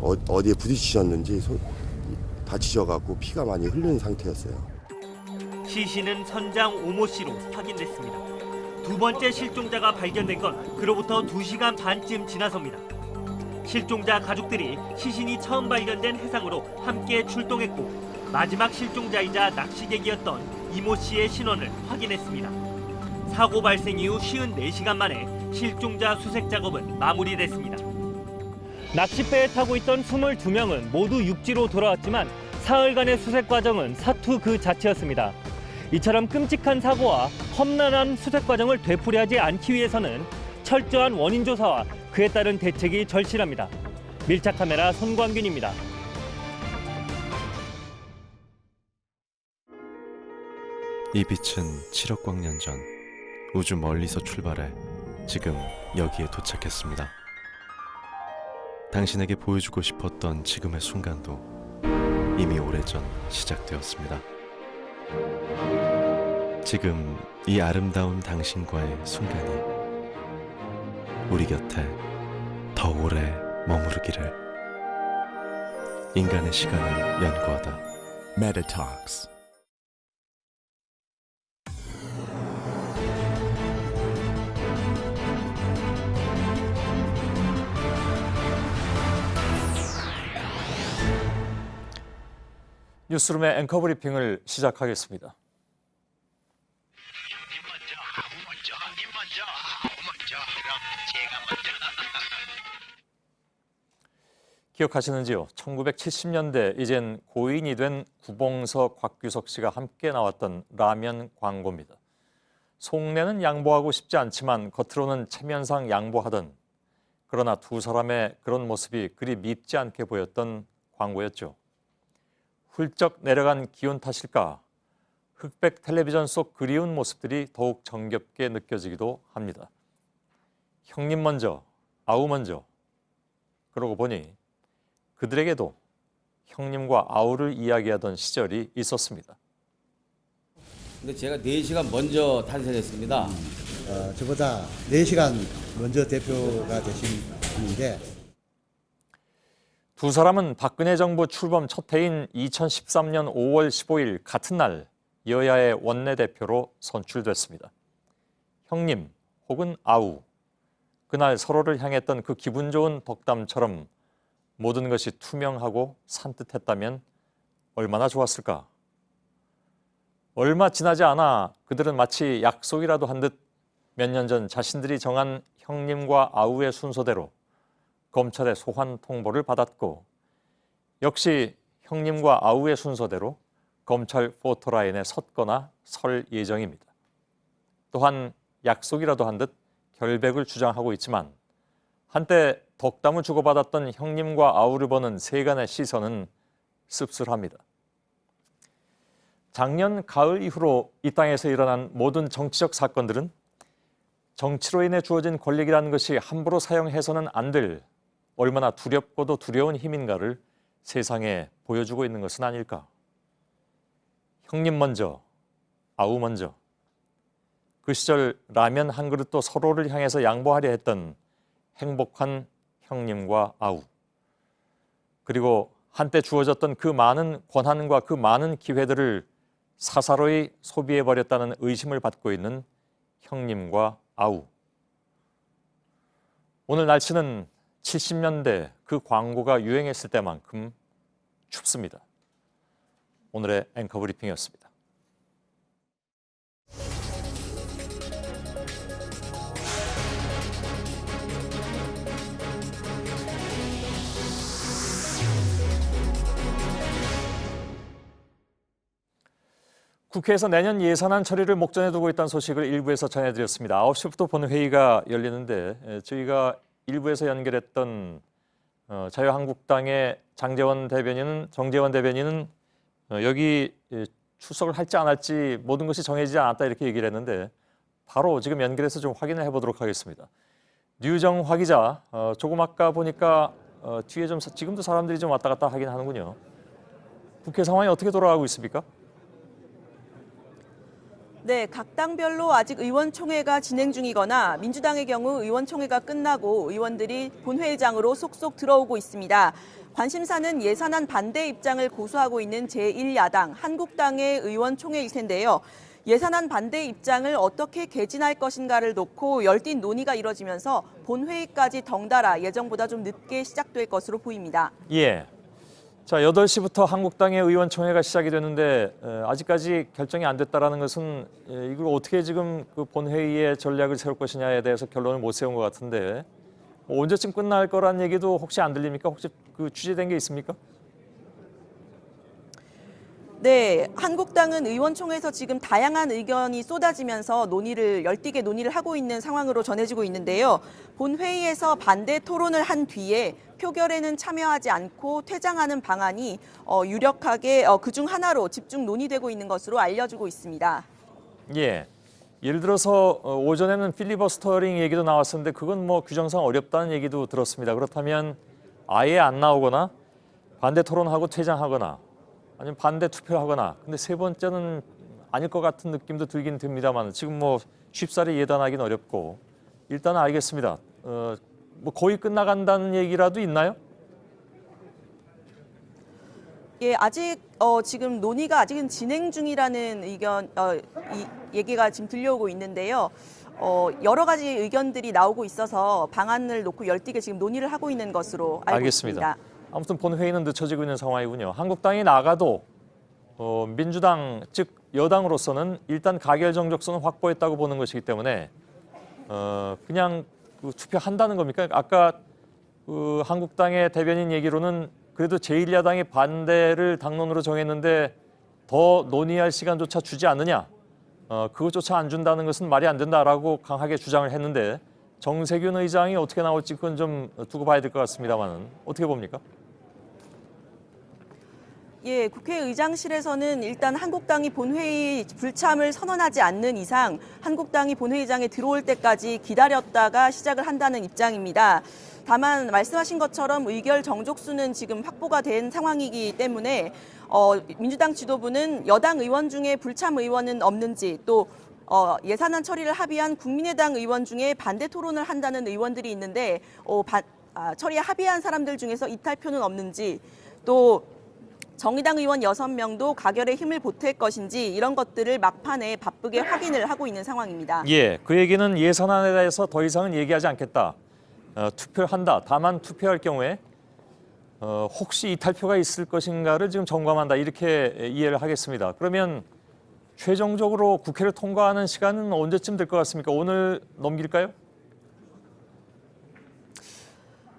어디에 부딪히셨는지 다치셔갖고 피가 많이 흐르는 상태였어요. 시신은 선장 오모 씨로 확인됐습니다. 두 번째 실종자가 발견된 건 그로부터 2시간 반쯤 지나서입니다. 실종자 가족들이 시신이 처음 발견된 해상으로 함께 출동했고 마지막 실종자이자 낚시객이었던 이모 씨의 신원을 확인했습니다. 사고 발생 이후 54시간 만에 실종자 수색 작업은 마무리됐습니다. 낚싯배에 타고 있던 22명은 모두 육지로 돌아왔지만 사흘간의 수색 과정은 사투 그 자체였습니다. 이처럼 끔찍한 사고와 험난한 수색 과정을 되풀이하지 않기 위해서는 철저한 원인 조사와 그에 따른 대책이 절실합니다. 밀착 카메라 손광균입니다. 이 빛은 7억 광년 전 우주 멀리서 출발해 지금 여기에 도착했습니다. 당신에게 보여주고 싶었던 지금의 순간도 이미 오래전 시작되었습니다. 지금 이 아름다운 당신과의 순간이 우리 곁에 더 오래 머무르기를. 인간의 시간을 연구하다. 메타톡스. 뉴스룸의 앵커 브리핑을 시작하겠습니다. 기억하시는지요? 1970년대 이젠 고인이 된 구봉서, 곽규석 씨가 함께 나왔던 라면 광고입니다. 속내는 양보하고 싶지 않지만 겉으로는 체면상 양보하던, 그러나 두 사람의 그런 모습이 그리 밉지 않게 보였던 광고였죠. 훌쩍 내려간 기온 탓일까? 흑백 텔레비전 속 그리운 모습들이 더욱 정겹게 느껴지기도 합니다. 형님 먼저, 아우 먼저. 그러고 보니 그들에게도 형님과 아우를 이야기하던 시절이 있었습니다. 근데 제가 4시간 먼저 탄생했습니다. 저보다 4시간 먼저 대표가 되신 분인데 두 사람은 박근혜 정부 출범 첫 해인 2013년 5월 15일 같은 날 여야의 원내대표로 선출됐습니다. 형님 혹은 아우, 그날 서로를 향했던 그 기분 좋은 덕담처럼 모든 것이 투명하고 산뜻했다면 얼마나 좋았을까. 얼마 지나지 않아 그들은 마치 약속이라도 한 듯 몇 년 전 자신들이 정한 형님과 아우의 순서대로 검찰의 소환 통보를 받았고, 역시 형님과 아우의 순서대로 검찰 포토라인에 섰거나 설 예정입니다. 또한 약속이라도 한 듯 결백을 주장하고 있지만 한때 덕담을 주고받았던 형님과 아우를 보는 세간의 시선은 씁쓸합니다. 작년 가을 이후로 이 땅에서 일어난 모든 정치적 사건들은 정치로 인해 주어진 권력이라는 것이 함부로 사용해서는 안 될 얼마나 두렵고도 두려운 힘인가를 세상에 보여주고 있는 것은 아닐까. 형님 먼저, 아우 먼저. 그 시절 라면 한 그릇도 서로를 향해서 양보하려 했던 행복한 형님과 아우. 그리고 한때 주어졌던 그 많은 권한과 그 많은 기회들을 사사로이 소비해버렸다는 의심을 받고 있는 형님과 아우. 오늘 날씨는 70년대 그 광고가 유행했을 때만큼 춥습니다. 오늘의 앵커 브리핑이었습니다. 국회에서 내년 예산안 처리를 목전에 두고 있다는 소식을 일부에서 전해드렸습니다. 9시부터 본회의가 열리는데 저희가 일부에서 연결했던 자유한국당의 정재원 대변인은 여기 출석을 할지 안 할지 모든 것이 정해지지 않았다 이렇게 얘기를 했는데 바로 지금 연결해서 좀 확인을 해보도록 하겠습니다. 류정화 기자, 조금 아까 보니까 뒤에 좀 지금도 사람들이 좀 왔다 갔다 하긴 하는군요. 국회 상황이 어떻게 돌아가고 있습니까? 네, 각 당별로 아직 의원총회가 진행 중이거나 민주당의 경우 의원총회가 끝나고 의원들이 본회의장으로 속속 들어오고 있습니다. 관심사는 예산안 반대 입장을 고수하고 있는 제1야당 한국당의 의원총회일 텐데요. 예산안 반대 입장을 어떻게 개진할 것인가를 놓고 열띤 논의가 이뤄지면서 본회의까지 덩달아 예정보다 좀 늦게 시작될 것으로 보입니다. 예. 자, 8시부터 한국당의 의원총회가 시작이 됐는데 아직까지 결정이 안 됐다라는 것은 이걸 어떻게 지금 그 본회의의 전략을 세울 것이냐에 대해서 결론을 못 세운 것 같은데 언제쯤 끝날 거란 얘기도 혹시 안 들립니까? 혹시 그 취재된 게 있습니까? 네, 한국당은 의원총회에서 지금 다양한 의견이 쏟아지면서 열띠게 논의를 하고 있는 상황으로 전해지고 있는데요. 본회의에서 반대 토론을 한 뒤에 표결에는 참여하지 않고 퇴장하는 방안이 유력하게 그중 하나로 집중 논의되고 있는 것으로 알려지고 있습니다. 예. 예를 들어서 오전에는 필리버스터링 얘기도 나왔었는데 그건 뭐 규정상 어렵다는 얘기도 들었습니다. 그렇다면 아예 안 나오거나 반대 토론하고 퇴장하거나 아니면 반대 투표하거나, 근데 세 번째는 아닐 것 같은 느낌도 들긴 듭니다만 지금 뭐 쉽사리 예단하기는 어렵고 일단은 알겠습니다. 뭐 거의 끝나간다는 얘기라도 있나요? 예, 아직 지금 논의가 아직은 진행 중이라는 얘기가 지금 들려오고 있는데요. 여러 가지 의견들이 나오고 있어서 방안을 놓고 열띠게 지금 논의를 하고 있는 것으로 알고 알겠습니다. 있습니다. 아무튼 본회의는 늦춰지고 있는 상황이군요. 한국당이 나가도 민주당 즉 여당으로서는 일단 가결 정족수는 확보했다고 보는 것이기 때문에 그냥 투표한다는 겁니까? 아까 한국당의 대변인 얘기로는 그래도 제1야당이 반대를 당론으로 정했는데 더 논의할 시간조차 주지 않느냐? 그것조차 안 준다는 것은 말이 안 된다라고 강하게 주장을 했는데 정세균 의장이 어떻게 나올지 그건 좀 두고 봐야 될 것 같습니다만 어떻게 봅니까? 예, 국회의장실에서는 일단 한국당이 본회의 불참을 선언하지 않는 이상 한국당이 본회의장에 들어올 때까지 기다렸다가 시작을 한다는 입장입니다. 다만 말씀하신 것처럼 의결 정족수는 지금 확보가 된 상황이기 때문에 민주당 지도부는 여당 의원 중에 불참 의원은 없는지 또 예산안 처리를 합의한 국민의당 의원 중에 반대 토론을 한다는 의원들이 있는데 처리에 합의한 사람들 중에서 이탈표는 없는지, 또 정의당 의원 6명도 가결에 힘을 보탤 것인지 이런 것들을 막판에 바쁘게 확인을 하고 있는 상황입니다. 예, 그 얘기는 예산안에 대해서 더 이상은 얘기하지 않겠다. 투표한다. 다만 투표할 경우에 혹시 이탈표가 있을 것인가를 지금 점검한다. 이렇게 이해를 하겠습니다. 그러면 최종적으로 국회를 통과하는 시간은 언제쯤 될 것 같습니까? 오늘 넘길까요?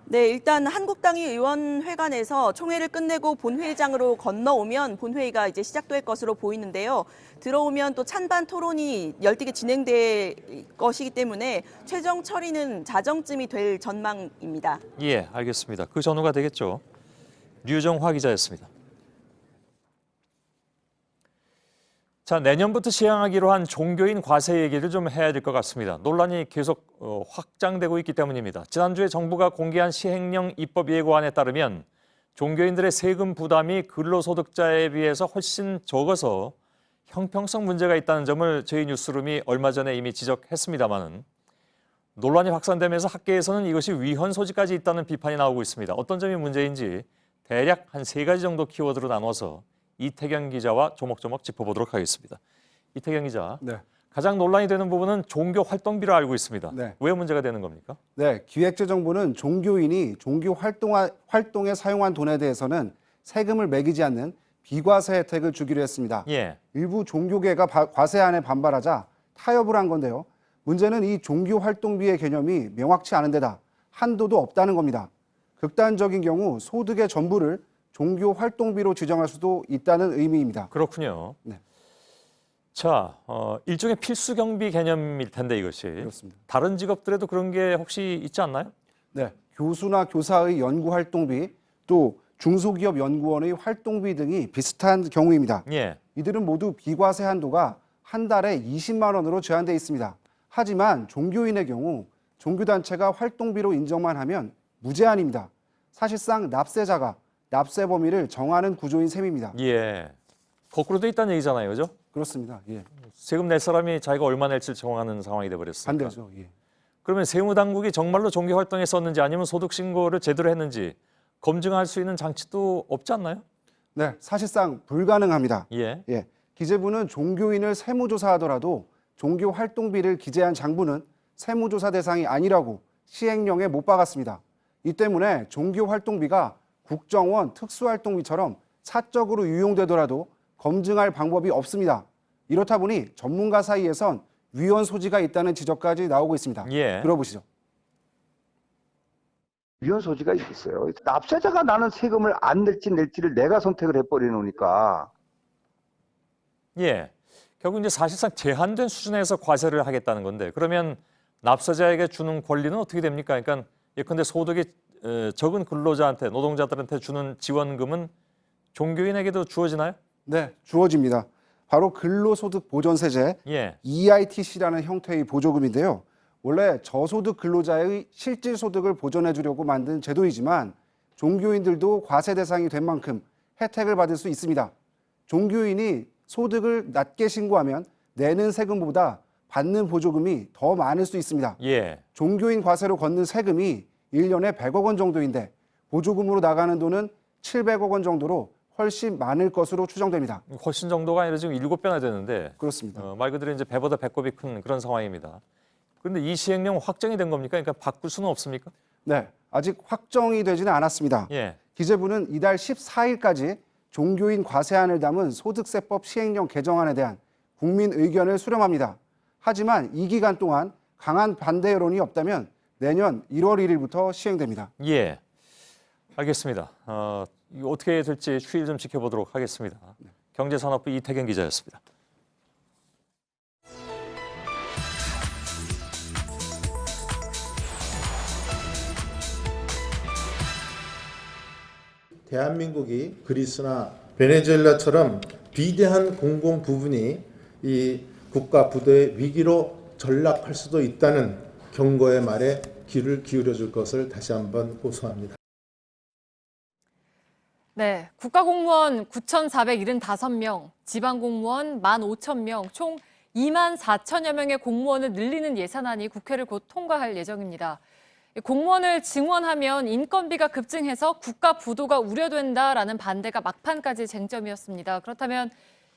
네, 일단 한국당이 의원회관에서 총회를 끝내고 본회의장으로 건너오면 본회의가 이제 시작될 것으로 보이는데요. 들어오면 또 찬반 토론이 열띠게 진행될 것이기 때문에 최종 처리는 자정쯤이 될 전망입니다. 예, 알겠습니다. 그 전후가 되겠죠. 류정화 기자였습니다. 자, 내년부터 시행하기로 한 종교인 과세 얘기를 좀 해야 될 것 같습니다. 논란이 계속 확장되고 있기 때문입니다. 지난주에 정부가 공개한 시행령 입법 예고안에 따르면 종교인들의 세금 부담이 근로소득자에 비해서 훨씬 적어서 형평성 문제가 있다는 점을 저희 뉴스룸이 얼마 전에 이미 지적했습니다마는 논란이 확산되면서 학계에서는 이것이 위헌 소지까지 있다는 비판이 나오고 있습니다. 어떤 점이 문제인지 대략 한 3가지 정도 키워드로 나눠서 이태경 기자와 조목조목 짚어보도록 하겠습니다. 이태경 기자, 네. 가장 논란이 되는 부분은 종교 활동비로 알고 있습니다. 네. 왜 문제가 되는 겁니까? 네, 기획재정부는 종교인이 종교 활동에 사용한 돈에 대해서는 세금을 매기지 않는 비과세 혜택을 주기로 했습니다. 예. 일부 종교계가 과세안에 반발하자 타협을 한 건데요. 문제는 이 종교 활동비의 개념이 명확치 않은 데다 한도도 없다는 겁니다. 극단적인 경우 소득의 전부를 종교 활동비로 지정할 수도 있다는 의미입니다. 그렇군요. 네. 자, 일종의 필수 경비 개념일 텐데 이것이. 그렇습니다. 다른 직업들에도 그런 게 혹시 있지 않나요? 네, 교수나 교사의 연구 활동비, 또 중소기업 연구원의 활동비 등이 비슷한 경우입니다. 예. 이들은 모두 비과세 한도가 한 달에 20만 원으로 제한돼 있습니다. 하지만 종교인의 경우 종교단체가 활동비로 인정만 하면 무제한입니다. 사실상 납세자가 납세 범위를 정하는 구조인 셈입니다. 예. 거꾸로 돼 있다는 얘기잖아요, 그죠? 그렇습니다. 예. 세금 낼 사람이 자기가 얼마 낼지 정하는 상황이 돼버렸으니까. 반대죠. 예. 그러면 세무당국이 정말로 종교 활동에 썼는지 아니면 소득 신고를 제대로 했는지 검증할 수 있는 장치도 없지 않나요? 네, 사실상 불가능합니다. 예. 예. 기재부는 종교인을 세무조사하더라도 종교 활동비를 기재한 장부는 세무조사 대상이 아니라고 시행령에 못 박았습니다. 이 때문에 종교 활동비가 국정원 특수활동비처럼 사적으로 유용되더라도 검증할 방법이 없습니다. 이렇다 보니 전문가 사이에선 위헌 소지가 있다는 지적까지 나오고 있습니다. 예. 들어보시죠. 위헌 소지가 있어요. 납세자가 나는 세금을 안 낼지를 내가 선택을 해버려 놓으니까. 예. 결국 이제 사실상 제한된 수준에서 과세를 하겠다는 건데 그러면 납세자에게 주는 권리는 어떻게 됩니까? 그러니까 예컨대 소득이 적은 근로자한테 노동자들한테 주는 지원금은 종교인에게도 주어지나요? 네, 주어집니다. 바로 근로소득 보전세제 예. EITC라는 형태의 보조금인데요. 원래 저소득 근로자의 실질 소득을 보전해 주려고 만든 제도이지만 종교인들도 과세 대상이 된 만큼 혜택을 받을 수 있습니다. 종교인이 소득을 낮게 신고하면 내는 세금보다 받는 보조금이 더 많을 수 있습니다. 예. 종교인 과세로 걷는 세금이 1년에 100억 원 정도인데 보조금으로 나가는 돈은 700억 원 정도로 훨씬 많을 것으로 추정됩니다. 훨씬 정도가 아니라 지금 7배나 되는데 그렇습니다. 말 그대로 이제 배보다 배꼽이 큰 그런 상황입니다. 그런데 이 시행령 확정이 된 겁니까? 그러니까 바꿀 수는 없습니까? 네, 아직 확정이 되지는 않았습니다. 예. 기재부는 이달 14일까지 종교인 과세안을 담은 소득세법 시행령 개정안에 대한 국민 의견을 수렴합니다. 하지만 이 기간 동안 강한 반대 여론이 없다면 내년 1월 1일부터 시행됩니다. 예, 알겠습니다. 이거 어떻게 될지 추이를 좀 지켜보도록 하겠습니다. 경제산업부 이태경 기자였습니다. 대한민국이 그리스나 베네수엘라처럼 비대한 공공 부분이 이 국가 부도의 위기로 전락할 수도 있다는 경고의 말에 귀를 기울여 줄 것을 다시 한번 호소합니다. 네, 국가공무원 9,475명, 지방공무원 15,000명, 총 24,000여 명의 공무원을 늘리는 예산안이 국회를 곧 통과할 예정입니다. 공무원을 증원하면 인건비가 급증해서 국가 부도가 우려된다라는 반대가 막판까지 쟁점이었습니다. 그렇다면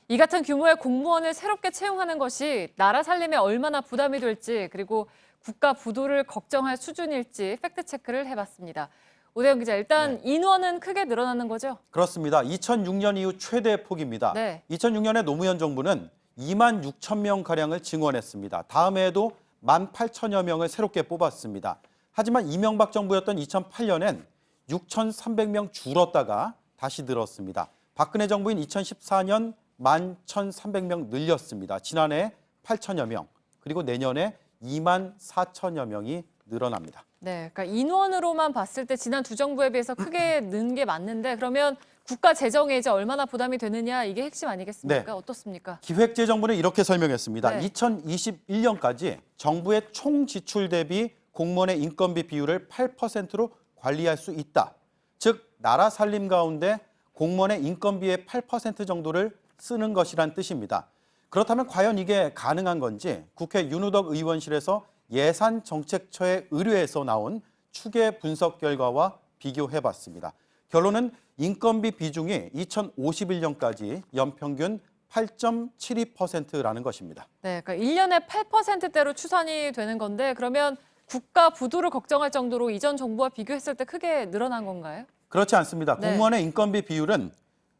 이 같은 규모의 공무원을 새롭게 채용하는 것이 나라 살림에 얼마나 부담이 될지 그리고 국가 부도를 걱정할 수준일지 팩트체크를 해봤습니다. 오대영 기자, 일단 인원은 크게 늘어나는 거죠? 그렇습니다. 2006년 이후 최대 폭입니다. 2006년에 노무현 정부는 2만 6천 명가량을 증원했습니다. 다음 해에도 1만 8천여 명을 새롭게 뽑았습니다. 하지만 이명박 정부였던 2008년엔 6,300명 줄었다가 다시 늘었습니다. 박근혜 정부인 2014년 11,300명 늘렸습니다. 지난해 8천여 명, 그리고 내년에 2만 4천여 명이 늘어납니다. 네, 그러니까 인원으로만 봤을 때 지난 두 정부에 비해서 크게 는 게 맞는데 그러면 국가 재정에 이제 얼마나 부담이 되느냐 이게 핵심 아니겠습니까? 네. 어떻습니까? 기획재정부는 이렇게 설명했습니다. 네. 2021년까지 정부의 총 지출 대비 공무원의 인건비 비율을 8%로 관리할 수 있다. 즉 나라 살림 가운데 공무원의 인건비의 8% 정도를 쓰는 것이란 뜻입니다. 그렇다면 과연 이게 가능한 건지 국회 윤우덕 의원실에서 예산정책처에 의뢰해서 나온 추계 분석 결과와 비교해봤습니다. 결론은 인건비 비중이 2051년까지 연평균 8.72%라는 것입니다. 네, 그러니까 1년에 8%대로 추산이 되는 건데 그러면 국가 부도를 걱정할 정도로 이전 정부와 비교했을 때 크게 늘어난 건가요? 그렇지 않습니다. 네. 공무원의 인건비 비율은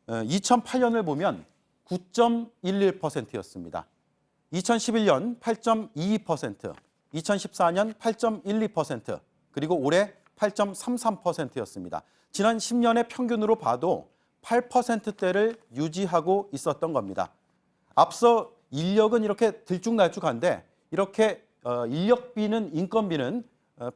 2008년을 보면 9.11%였습니다. 2011년 8.22%, 2014년 8.12%, 그리고 올해 8.33%였습니다. 지난 10년의 평균으로 봐도 8%대를 유지하고 있었던 겁니다. 앞서 인력은 이렇게 들쭉날쭉한데 이렇게 인력비는 인건비는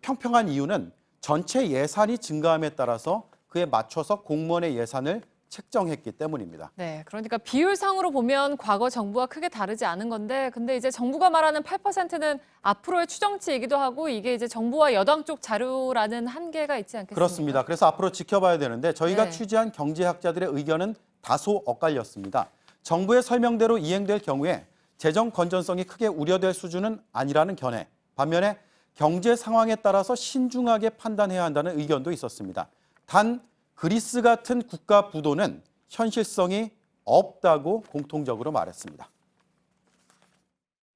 평평한 이유는 전체 예산이 증가함에 따라서 그에 맞춰서 공무원의 예산을 책정했기 때문입니다. 네, 그러니까 비율상으로 보면 과거 정부와 크게 다르지 않은 건데 근데 이제 정부가 말하는 8%는 앞으로의 추정치이기도 하고 이게 이제 정부와 여당 쪽 자료라는 한계가 있지 않겠습니까? 그렇습니다. 그래서 앞으로 지켜봐야 되는데 저희가 네. 취재한 경제학자들의 의견은 다소 엇갈렸습니다. 정부의 설명대로 이행될 경우에 재정 건전성이 크게 우려될 수준은 아니라는 견해, 반면에 경제 상황에 따라서 신중하게 판단해야 한다는 의견도 있었습니다. 단 그리스 같은 국가 부도는 현실성이 없다고 공통적으로 말했습니다.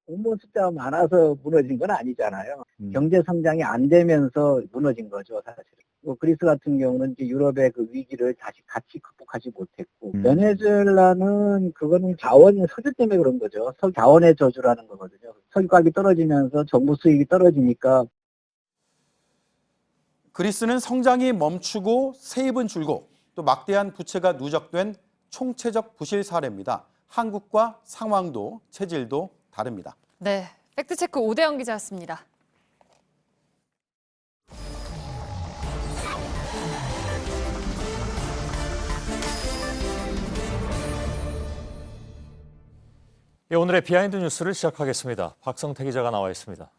공무원 숫자가 많아서 무너진 건 아니잖아요. 경제 성장이 안 되면서 무너진 거죠, 사실. 그리스 같은 경우는 이제 유럽의 그 위기를 다시 같이 극복하지 못했고, 베네수엘라는 그거는 자원 석유 때문에 그런 거죠. 자원의 저주라는 거거든요. 석유가격이 떨어지면서 정부 수익이 떨어지니까. 그리스는 성장이 멈추고 세입은 줄고 또 막대한 부채가 누적된 총체적 부실 사례입니다. 한국과 상황도 체질도 다릅니다. 네, 팩트체크 오대영 기자였습니다. 예, 오늘의 비하인드 뉴스를 시작하겠습니다. 박성태 기자가 나와 있습니다.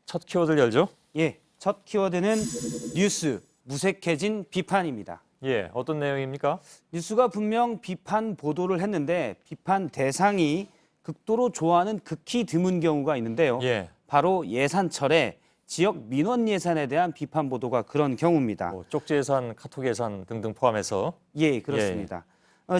첫 키워드를 열죠? 예, 첫 키워드는 뉴스, 무색해진 비판입니다. 예, 어떤 내용입니까? 뉴스가 분명 비판 보도를 했는데 비판 대상이 극도로 좋아하는 극히 드문 경우가 있는데요. 예. 바로 예산철에 지역 민원 예산에 대한 비판 보도가 그런 경우입니다. 쪽지 예산, 카톡 예산 등등 포함해서. 예, 그렇습니다.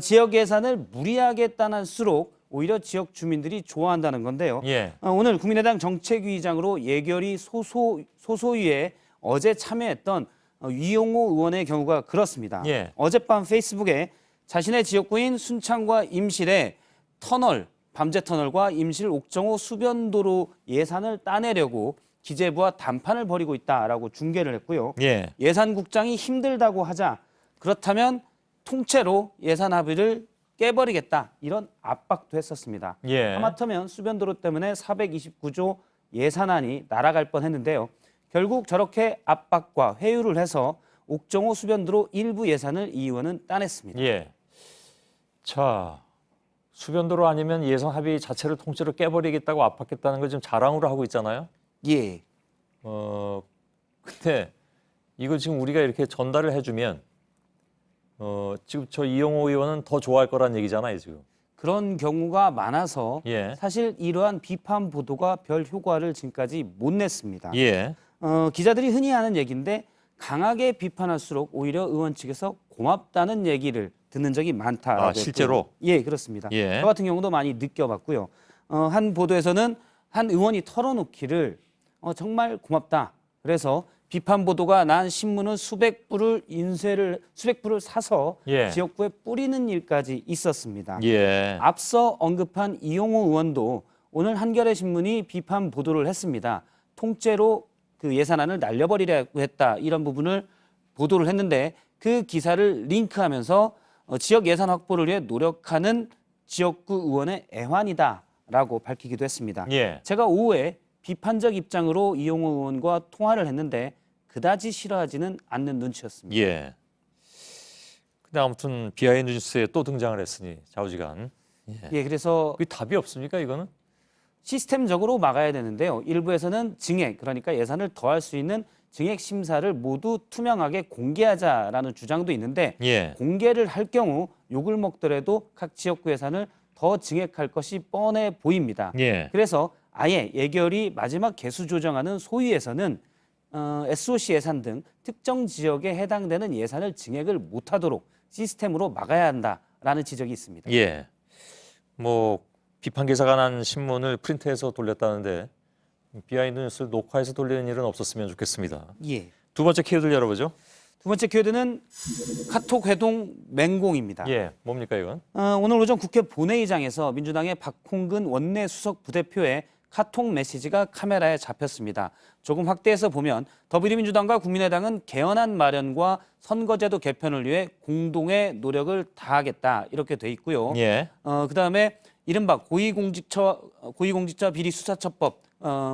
지역 예산을 무리하게 따날수록 오히려 지역 주민들이 좋아한다는 건데요. 예. 오늘 국민의당 정책위의장으로 예결위 소소위에 어제 참여했던 이용호 의원의 경우가 그렇습니다. 예. 어젯밤 페이스북에 자신의 지역구인 순창과 임실에 터널, 밤제 터널과 임실 옥정호 수변도로 예산을 따내려고 기재부와 담판을 벌이고 있다라고 중계를 했고요. 예. 예산국장이 힘들다고 하자 그렇다면 통째로 예산 합의를 깨버리겠다 이런 압박도 했었습니다. 예. 하마터면 수변도로 때문에 429조 예산안이 날아갈 뻔했는데요. 결국 저렇게 압박과 회유를 해서 옥정호 수변도로 일부 예산을 이 의원은 따냈습니다. 예. 자, 수변도로 아니면 예산 합의 자체를 통째로 깨버리겠다고 압박했다는 걸 지금 자랑으로 하고 있잖아요. 예. 근데 이거 지금 우리가 이렇게 전달을 해주면 지금 저 이용호 의원은 더 좋아할 거란 얘기잖아요, 지금. 그런 경우가 많아서 예. 사실 이러한 비판 보도가 별 효과를 지금까지 못 냈습니다. 예. 기자들이 흔히 하는 얘기인데 강하게 비판할수록 오히려 의원 측에서 고맙다는 얘기를 듣는 적이 많다라고 아, 실제로? 예, 그렇습니다. 예. 저 같은 경우도 많이 느껴봤고요. 한 보도에서는 한 의원이 털어놓기를 정말 고맙다. 그래서 비판 보도가 난 신문은 수백 부를 사서 예. 지역구에 뿌리는 일까지 있었습니다. 예. 앞서 언급한 이용호 의원도 오늘 한겨레 신문이 비판 보도를 했습니다. 통째로 그 예산안을 날려버리려고 했다, 이런 부분을 보도를 했는데 그 기사를 링크하면서 지역 예산 확보를 위해 노력하는 지역구 의원의 애환이다라고 밝히기도 했습니다. 예. 제가 오후에 비판적 입장으로 이용호 의원과 통화를 했는데 그다지 싫어하지는 않는 눈치였습니다. 예. 근데 아무튼 비하인드 뉴스에 또 등장을 했으니 좌우지간. 예, 그래서 그게 답이 없습니까, 이거는? 시스템적으로 막아야 되는데요. 일부에서는 증액, 그러니까 예산을 더할 수 있는 증액 심사를 모두 투명하게 공개하자라는 주장도 있는데 예. 공개를 할 경우 욕을 먹더라도 각 지역구 예산을 더 증액할 것이 뻔해 보입니다. 예. 그래서 아예 예결위 마지막 개수 조정하는 소위에서는 SOC 예산 등 특정 지역에 해당되는 예산을 증액을 못하도록 시스템으로 막아야 한다라는 지적이 있습니다. 예. 뭐 비판 기사가 난 신문을 프린트해서 돌렸다는데 비하인드 뉴스를 녹화해서 돌리는 일은 없었으면 좋겠습니다. 예. 두 번째 키워드를 열어보죠. 두 번째 키워드는 카톡 회동 맹공입니다. 예, 뭡니까 이건? 오늘 오전 국회 본회의장에서 민주당의 박홍근 원내 수석 부대표의 카톡 메시지가 카메라에 잡혔습니다. 조금 확대해서 보면 더불어민주당과 국민의당은 개헌안 마련과 선거제도 개편을 위해 공동의 노력을 다하겠다, 이렇게 돼 있고요. 예. 그다음에 이른바 고위공직자 비리 수사처법,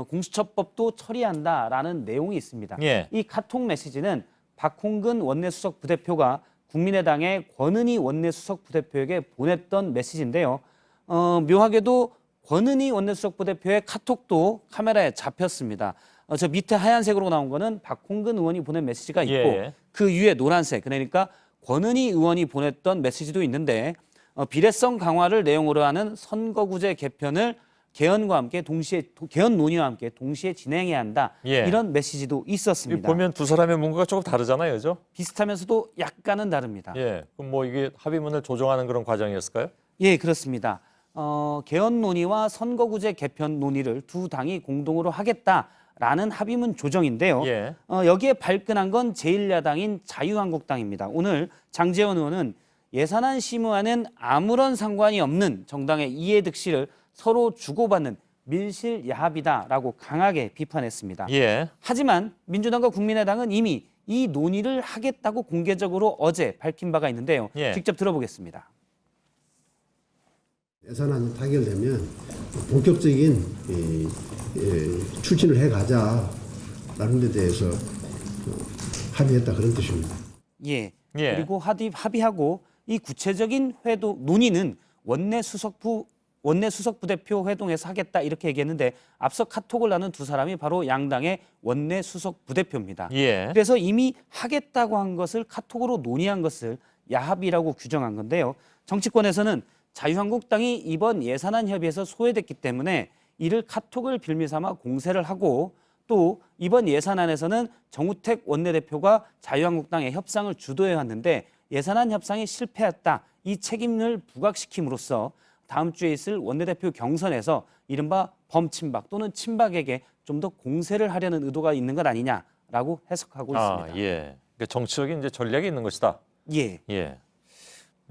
공수처법도 처리한다라는 내용이 있습니다. 예. 이 카톡 메시지는 박홍근 원내수석 부대표가 국민의당의 권은희 원내수석 부대표에게 보냈던 메시지인데요. 묘하게도 권은희 원내수석 부대표의 카톡도 카메라에 잡혔습니다. 저 밑에 하얀색으로 나온 거는 박홍근 의원이 보낸 메시지가 있고 예. 그 위에 노란색, 그러니까 권은희 의원이 보냈던 메시지도 있는데 비례성 강화를 내용으로 하는 선거구제 개편을 개헌과 함께 개헌 논의와 함께 동시에 진행해야 한다. 예. 이런 메시지도 있었습니다. 보면 두 사람의 문구가 조금 다르잖아요, 그죠? 비슷하면서도 약간은 다릅니다. 예. 그럼 뭐 이게 합의문을 조정하는 그런 과정이었을까요? 예, 그렇습니다. 개헌 논의와 선거구제 개편 논의를 두 당이 공동으로 하겠다라는 합의문 조정인데요. 예. 여기에 발끈한 건 제1야당인 자유한국당입니다. 오늘 장제원 의원은 예산안 심의와는 아무런 상관이 없는 정당의 이해득실을 서로 주고받는 밀실야합이다라고 강하게 비판했습니다. 예. 하지만 민주당과 국민의당은 이미 이 논의를 하겠다고 공개적으로 어제 밝힌 바가 있는데요. 예. 직접 들어보겠습니다. 예산안이 타결되면 본격적인 추진을 해가자라는 데 대해서 합의했다, 그런 뜻입니다. 예. 예. 그리고 합의하고 이 구체적인 논의는 원내 수석 부대표 회동에서 하겠다, 이렇게 얘기했는데 앞서 카톡을 나눈 두 사람이 바로 양당의 원내 수석 부대표입니다. 예. 그래서 이미 하겠다고 한 것을 카톡으로 논의한 것을 야합이라고 규정한 건데요. 정치권에서는 자유한국당이 이번 예산안 협의에서 소외됐기 때문에 이를 카톡을 빌미삼아 공세를 하고 또 이번 예산안에서는 정우택 원내대표가 자유한국당의 협상을 주도해 왔는데 예산안 협상이 실패했다, 이 책임을 부각시킴으로써 다음 주에 있을 원내대표 경선에서 이른바 범친박 또는 친박에게 좀 더 공세를 하려는 의도가 있는 것 아니냐라고 해석하고 있습니다. 예. 그러니까 정치적인 이제 전략이 있는 것이다. 예. 예.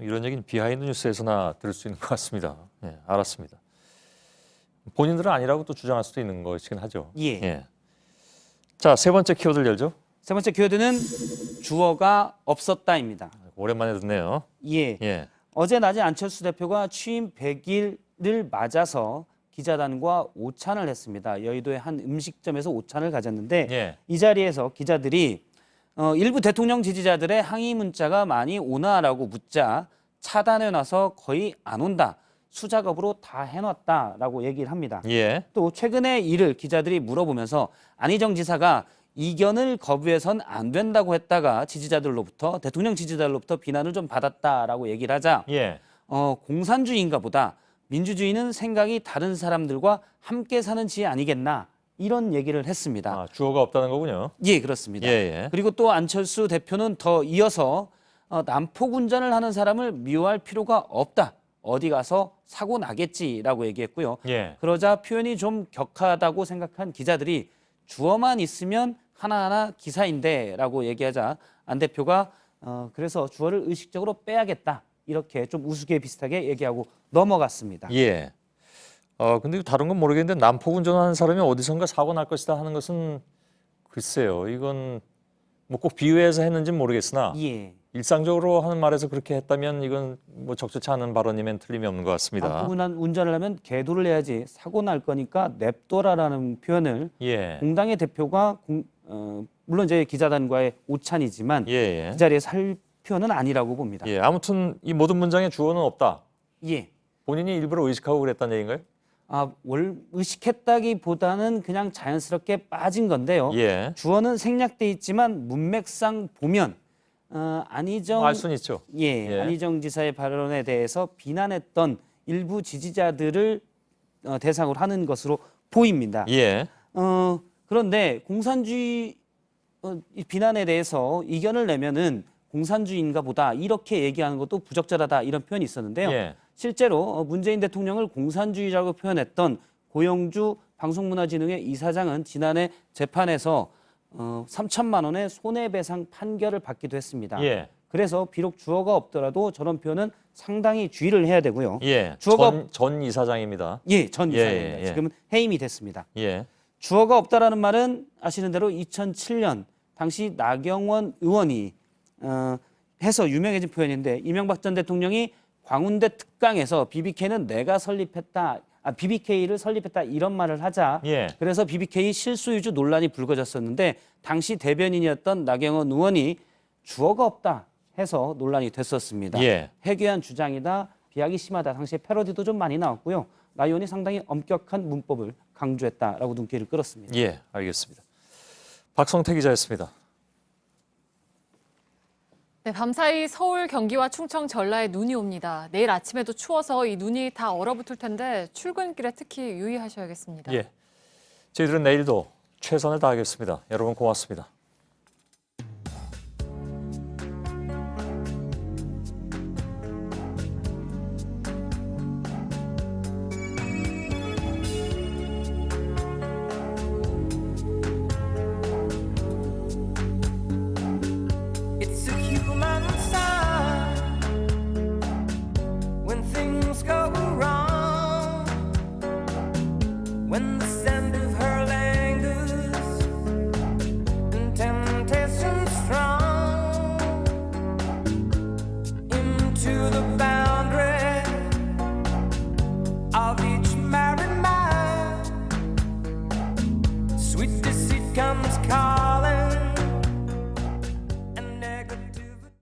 이런 얘기는 비하인드 뉴스에서나 들을 수 있는 것 같습니다. 예, 알았습니다. 본인들은 아니라고 또 주장할 수도 있는 것이긴 하죠. 예. 자, 세 번째 키워드를 열죠. 세 번째 키워드는 주어가 없었다입니다. 오랜만에 듣네요. 예. 예. 어제 낮에 안철수 대표가 취임 100일을 맞아서 기자단과 오찬을 했습니다. 여의도의 한 음식점에서 오찬을 가졌는데 예. 이 자리에서 기자들이 일부 대통령 지지자들의 항의 문자가 많이 오나라고 묻자 차단해놔서 거의 안 온다, 수작업으로 다 해놨다라고 얘기를 합니다. 예. 또 최근의 일을 기자들이 물어보면서 안희정 지사가 이견을 거부해선 안 된다고 했다가 대통령 지지자들로부터 비난을 좀 받았다라고 얘기를 하자 예. 공산주의인가 보다, 민주주의는 생각이 다른 사람들과 함께 사는 지혜 아니겠나, 이런 얘기를 했습니다. 아, 주어가 없다는 거군요. 예, 그렇습니다. 예, 예. 그리고 또 안철수 대표는 더 이어서 난폭 운전을 하는 사람을 미워할 필요가 없다. 어디 가서 사고 나겠지라고 얘기했고요. 예. 그러자 표현이 좀 격하다고 생각한 기자들이 주어만 있으면 하나하나 기사인데라고 얘기하자 안 대표가 그래서 주어를 의식적으로 빼야겠다. 이렇게 좀 우스개 비슷하게 얘기하고 넘어갔습니다. 예. 근데 다른 건 모르겠는데 난폭 운전하는 사람이 어디선가 사고 날 것이다 하는 것은 글쎄요. 이건 뭐 꼭 비유해서 했는지는 모르겠으나 예. 일상적으로 하는 말에서 그렇게 했다면 이건 뭐 적절치 않은 발언이면 틀림이 없는 것 같습니다. 난폭 운전을 하면 계도를 해야지 사고 날 거니까 냅둬라라는 표현을 예. 공당의 대표가 물론 이제 기자단과의 오찬이지만 예. 그 자리에서 할 표현은 아니라고 봅니다. 예. 아무튼 이 모든 문장에 주어는 없다. 예. 본인이 일부러 의식하고 그랬다는 얘기인가요? 의식했다기보다는 그냥 자연스럽게 빠진 건데요. 예. 주어는 생략돼 있지만 문맥상 보면 안희정 알 수는 있죠. 예, 안희정 지사의 발언에 대해서 비난했던 일부 지지자들을 대상으로 하는 것으로 보입니다. 예. 그런데 공산주의 비난에 대해서 이견을 내면은 공산주의인가 보다 이렇게 얘기하는 것도 부적절하다 이런 표현이 있었는데요. 예. 실제로 문재인 대통령을 공산주의자라고 표현했던 고영주 방송문화진흥회 이사장은 지난해 재판에서 3천만 원의 손해배상 판결을 받기도 했습니다. 예. 그래서 비록 주어가 없더라도 저런 표현은 상당히 주의를 해야 되고요. 예. 주어가 전 이사장입니다. 예, 전 이사장입니다. 예. 지금은 해임이 됐습니다. 예. 주어가 없다라는 말은 아시는 대로 2007년 당시 나경원 의원이 해서 유명해진 표현인데 이명박 전 대통령이 광운대 특강에서 BBK는 내가 설립했다. BBK를 설립했다 이런 말을 하자 그래서 BBK 실소유주 논란이 불거졌었는데 당시 대변인이었던 나경원 의원이 주어가 없다 해서 논란이 됐었습니다. 예. 해괴한 주장이다, 비하기 심하다. 당시에 패러디도 좀 많이 나왔고요. 나 의원이 상당히 엄격한 문법을 강조했다라고 눈길을 끌었습니다. 예, 알겠습니다. 박성태 기자였습니다. 네, 밤사이 서울, 경기와 충청, 전라에 눈이 옵니다. 내일 아침에도 추워서 이 눈이 다 얼어붙을 텐데 출근길에 특히 유의하셔야겠습니다. 예, 저희들은 내일도 최선을 다하겠습니다. 여러분 고맙습니다. To the back.